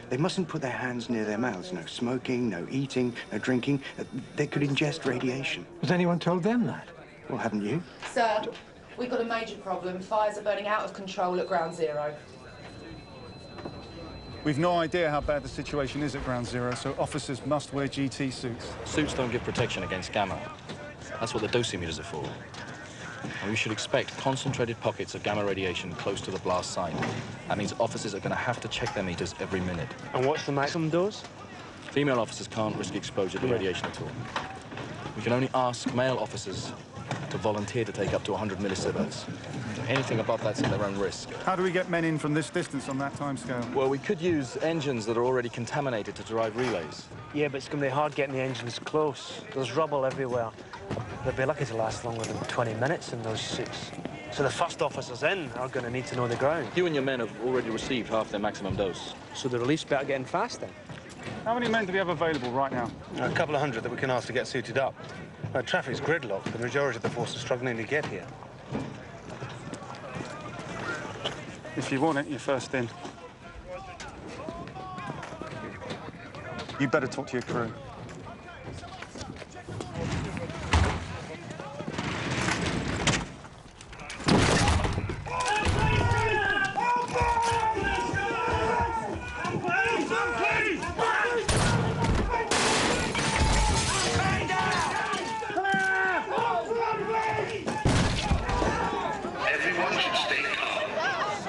They mustn't put their hands near their mouths. No smoking, no eating, no drinking. They could ingest radiation. Has anyone told them that? Well, haven't you? Sir, we've got a major problem. Fires are burning out of control at Ground Zero. We've no idea how bad the situation is at Ground Zero, so officers must wear GT suits. Suits don't give protection against gamma. That's what the dosimeters are for. And we should expect concentrated pockets of gamma radiation close to the blast site. That means officers are going to have to check their meters every minute. And what's the maximum dose? Female officers can't risk exposure to radiation at all. We can only ask male officers to volunteer to take up to 100 millisieverts. Anything above that's at their own risk. How do we get men in from this distance on that timescale? Well, we could use engines that are already contaminated to drive relays. Yeah, but it's going to be hard getting the engines close. There's rubble everywhere. They'll be lucky to last longer than 20 minutes in those suits. So the first officers in are going to need to know the ground. You and your men have already received half their maximum dose. So the relief's better getting fast then. How many men do we have available right now? A couple of hundred that we can ask to get suited up. Traffic's gridlocked. The majority of the force is struggling to get here. If you want it, you're first in. You better talk to your crew. Everyone should stay calm.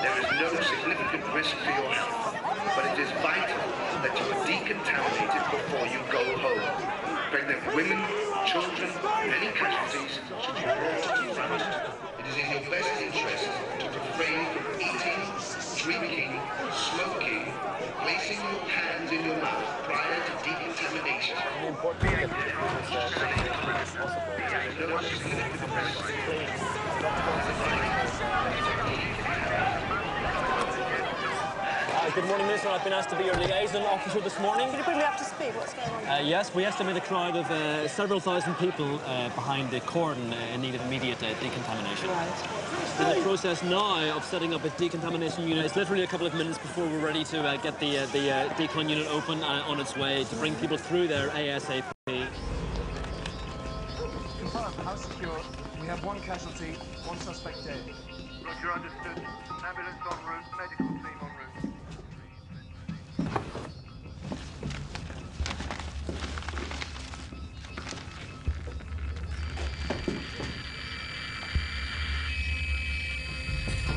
There is no significant risk to your health, but it is vital that you are decontaminated before you go home. Pregnant women, children, and any casualties should be brought to the front. It is in your best interest to refrain from eating, drinking, smoking, placing your hands in your mouth prior to decontamination. No significant risk. Good morning, Minister. I've been asked to be your liaison officer this morning. Can you bring me up to speed? What's going on? Yes, we estimate a crowd of several thousand people behind the cordon in need of immediate decontamination. Right. In the process now of setting up a decontamination unit. It's literally a couple of minutes before we're ready to get the decon unit open on its way to bring people through there ASAP. Confirm, house secure. We have one casualty, one suspect dead. Roger, understood. Ambulance en route, medical team en route.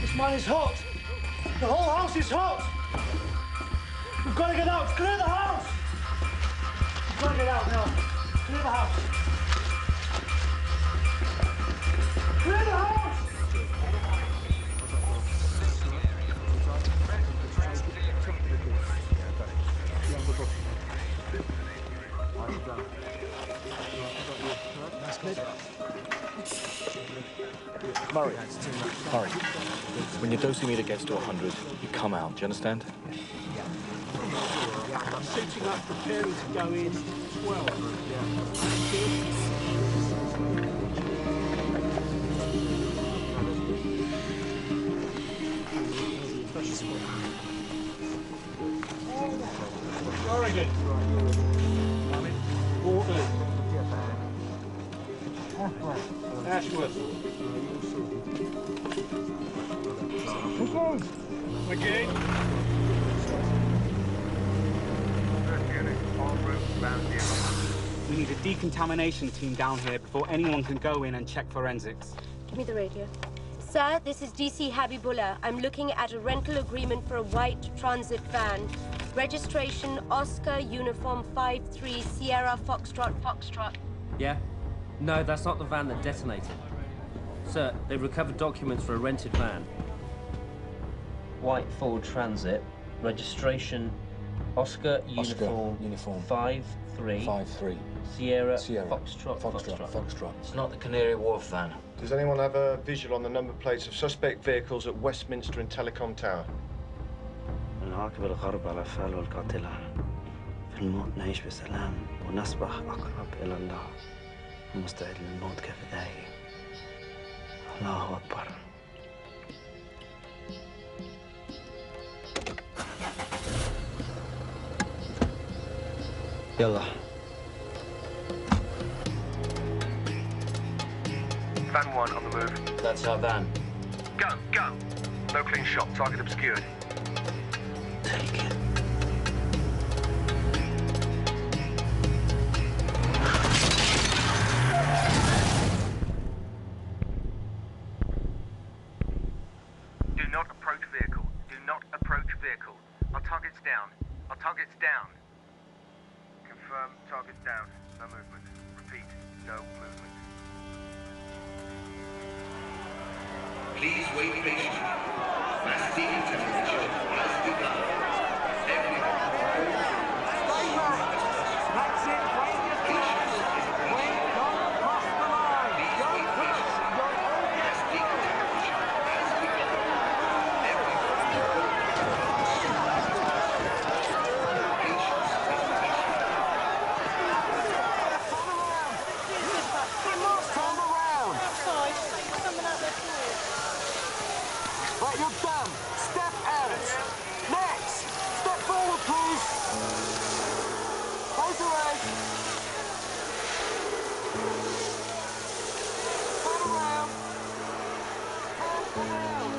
This mine is hot. The whole house is hot. We've got to get out. Clear the house. We've got to get out now. Clear the house. Murray, when your dosimeter gets to 100, you come out. Do you understand? Shooting up, preparing to go in. 12. Corrigan. Waterloo. Ashworth. McGee. We need a decontamination team down here before anyone can go in and check forensics. Give me the radio. Sir, this is DC Habibullah. I'm looking at a rental agreement for a white transit van. Registration Oscar Uniform 53 Sierra Foxtrot Foxtrot. Yeah? No, that's not the van that detonated. Sir, they've recovered documents for a rented van. White Ford Transit. Registration Oscar Uniform 53 Sierra Foxtrot. It's not the Canary Wharf van. Does anyone have a visual on the number plates of suspect vehicles at Westminster and Telecom Tower? نعاقب الغرب على أفعاله القاتلة. في الموت نعيش بسلام ونصبح أقرب إلى الله. المستعد للموت كفدائي. الله أكبر. يلا. Van 1 on the move. That's our van. Go, go. No clean shot, target obscured. Take it. Do not approach vehicle. Do not approach vehicle. Our target's down. Our target's down. Confirm, target's down. No movement. Repeat, no movement. Please wait patiently. Mass decontamination has begun. That's it, wait your patience. Wait, don't cross the line. Don't push. Mass decontamination has begun. Turn around. Right, you're done. Step out. Next. Step forward, please. Close your eyes. Turn around. Turn around.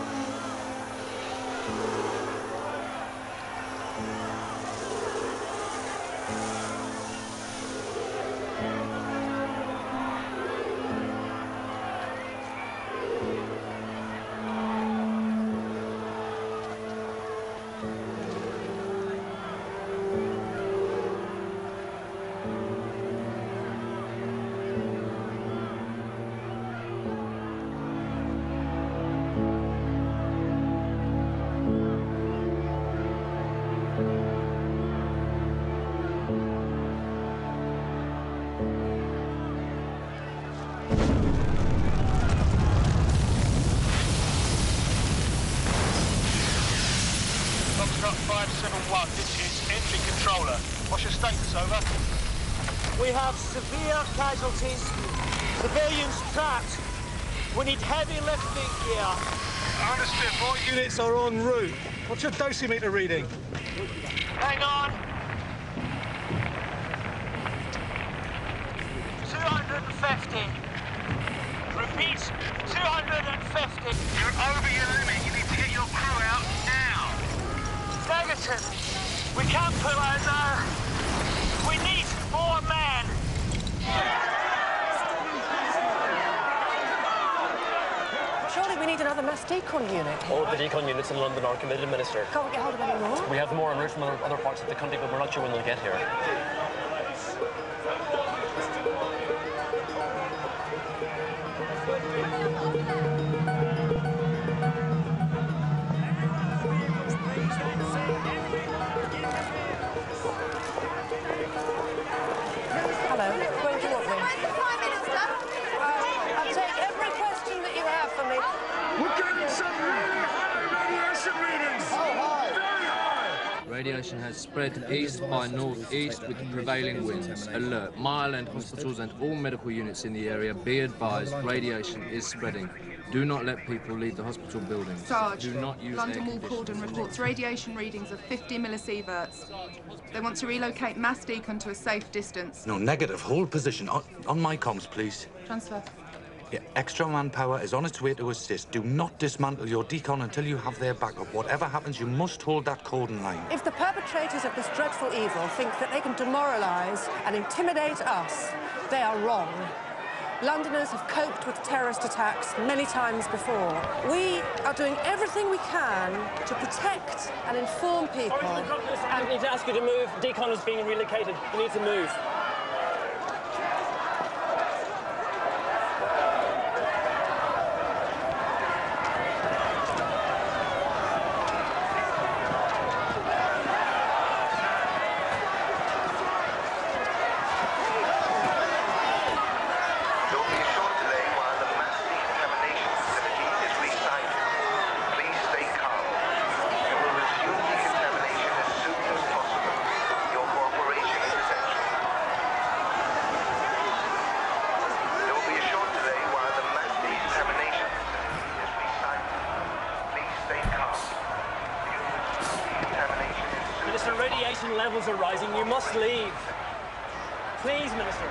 Foxtrot 571, this is entry controller. What's your status, over? We have severe casualties. Civilians trapped. We need heavy lifting gear. Understood. More units are en route. What's your dosimeter reading? Hang on. 250. Repeat, 250. You're over your limit. You need to get your crew out now. Negative. We can't pull out now. We need more men. Surely we need another mass decon unit. All of the decon units in London are committed, Minister. Can't we get hold of any more? We have more en route from other parts of the country, but we're not sure when they'll get here. Hello, where do you want me? Radiation has spread east by northeast with the prevailing winds. Alert. Mile End hospitals and all medical units in the area, be advised, radiation is spreading. Do not let people leave the hospital buildings. Sarge, Do not use London air Wall conditioners. Cordon reports radiation readings of 50 millisieverts. They want to relocate Mass Deacon to a safe distance. No, negative. Hold position. On my comms, please. Transfer. Yeah, extra manpower is on its way to assist. Do not dismantle your decon until you have their backup. Whatever happens, you must hold that cordon line. If the perpetrators of this dreadful evil think that they can demoralise and intimidate us, they are wrong. Londoners have coped with terrorist attacks many times before. We are doing everything we can to protect and inform people. I need to ask you to move. Decon is being relocated. You need to move. Minister, radiation levels are rising. You must leave. Please, Minister.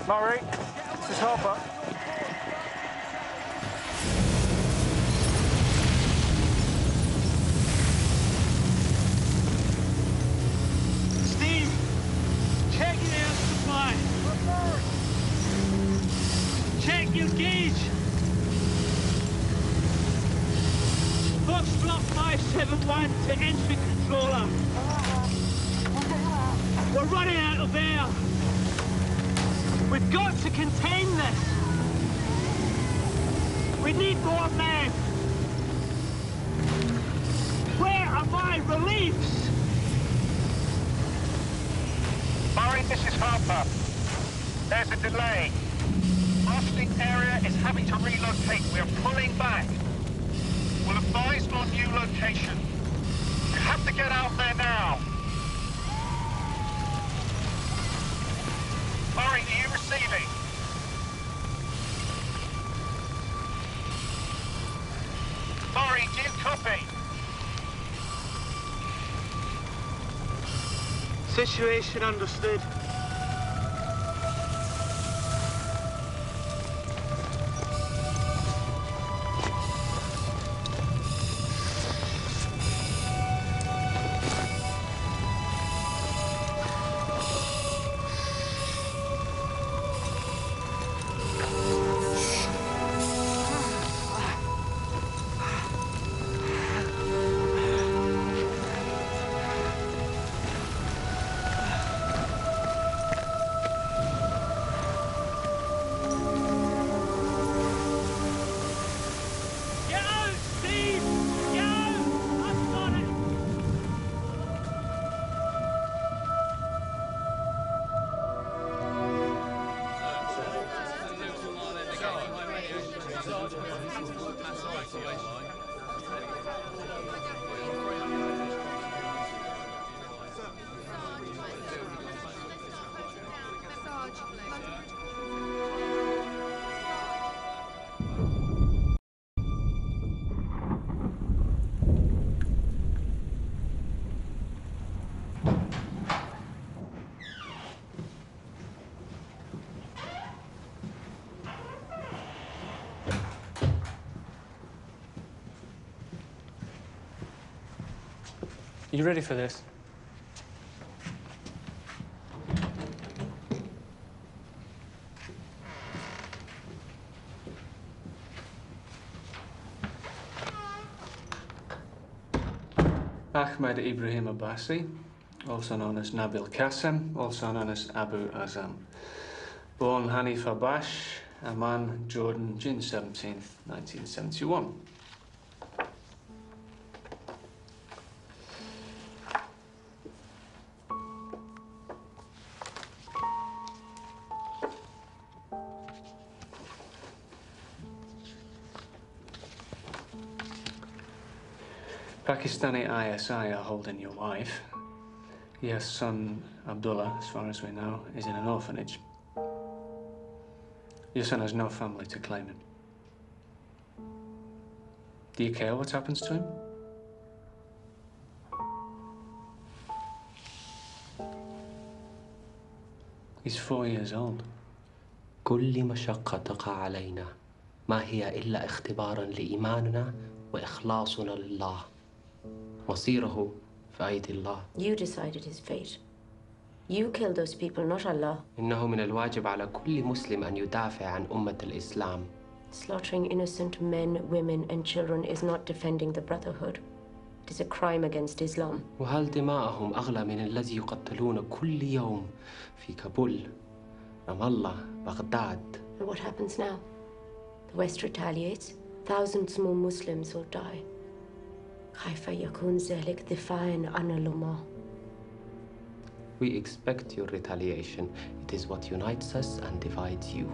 Murray, this is Harper. Steve, check your air supply. Check your gauge. Foxtrot 571 to entry controller. We're running out of air. We've got to contain this. We need more men. Where are my reliefs? Murray, this is Harper. There's a delay. Blasting area is having to relocate. We are pulling back. We'll advise on new location. You have to get out there now. Murray, are you receiving? Murray, do you copy? Situation understood. You ready for this? Ahmed Ibrahim Abbasi, also known as Nabil Qasim, also known as Abu Azam. Born Hanif Abash, Amman, Jordan, June 17th, 1971. Pakistani ISI are holding your wife. Your son, Abdullah, as far as we know, is in an orphanage. Your son has no family to claim him. Do you care what happens to him? He's 4 years old. كل مشقة تقع علينا ما هي إلا اختبارا لإيماننا وإخلاصنا لله. مصيره في أيدي الله. You decided his fate. You killed those people, not Allah. إنه من الواجب على كل مسلم أن يدافع عن أمة الإسلام. Slaughtering innocent men, women, and children is not defending the Brotherhood. It is a crime against Islam. وهل دماءهم أغلى من الذي يقتلون كل يوم في كابول، رام الله، بغداد؟ And what happens now? The West retaliates. Thousands more Muslims will die. خايف يكون ذلك دفاعاً عن الأمة. We expect your retaliation. It is what unites us and divides you.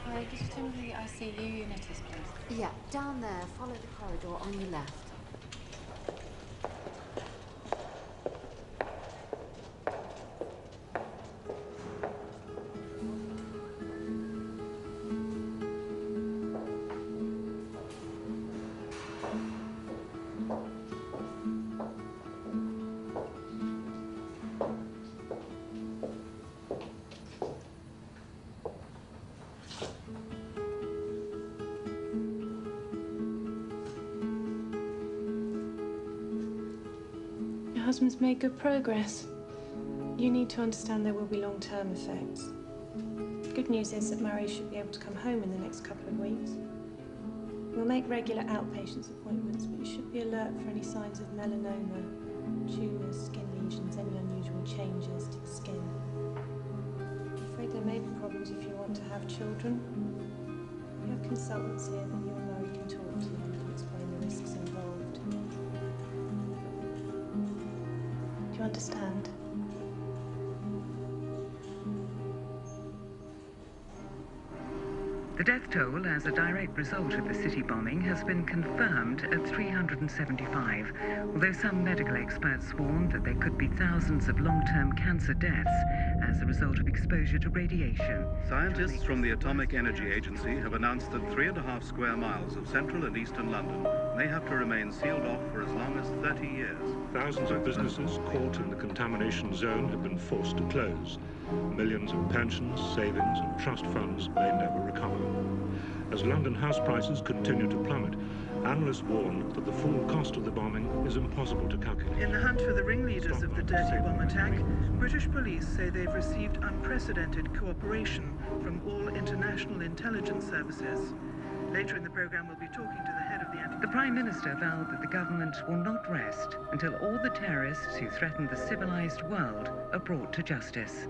Hi, could you tell me who the ICU unit is, please? Yeah, down there. Follow the corridor on your left. Your husband's made good progress. You need to understand there will be long-term effects. Good news is that Murray should be able to come home in the next couple of weeks. We'll make regular outpatients appointments, but you should be alert for any signs of melanoma, tumours, skin lesions, any unusual changes to the skin. I'm afraid there may be problems if you want to have children. We have consultants here that you and Murray can talk to and explain the risks involved. Do you understand? The death toll as a direct result of the city bombing has been confirmed at 375, although some medical experts warned that there could be thousands of long-term cancer deaths as a result of exposure to radiation. Scientists from the Atomic Energy Agency have announced that 3.5 square miles of central and eastern London may have to remain sealed off for as long as 30 years. Thousands of businesses caught in the contamination zone have been forced to close. Millions of pensions, savings and trust funds may never recover. As London house prices continue to plummet, analysts warn that the full cost of the bombing is impossible to calculate. In the hunt for the ringleaders of the dirty bomb attack, British police say they've received unprecedented cooperation from all international intelligence services. Later in the programme, we'll be talking to the head of the The Prime Minister vowed that the government will not rest until all the terrorists who threatened the civilized world are brought to justice.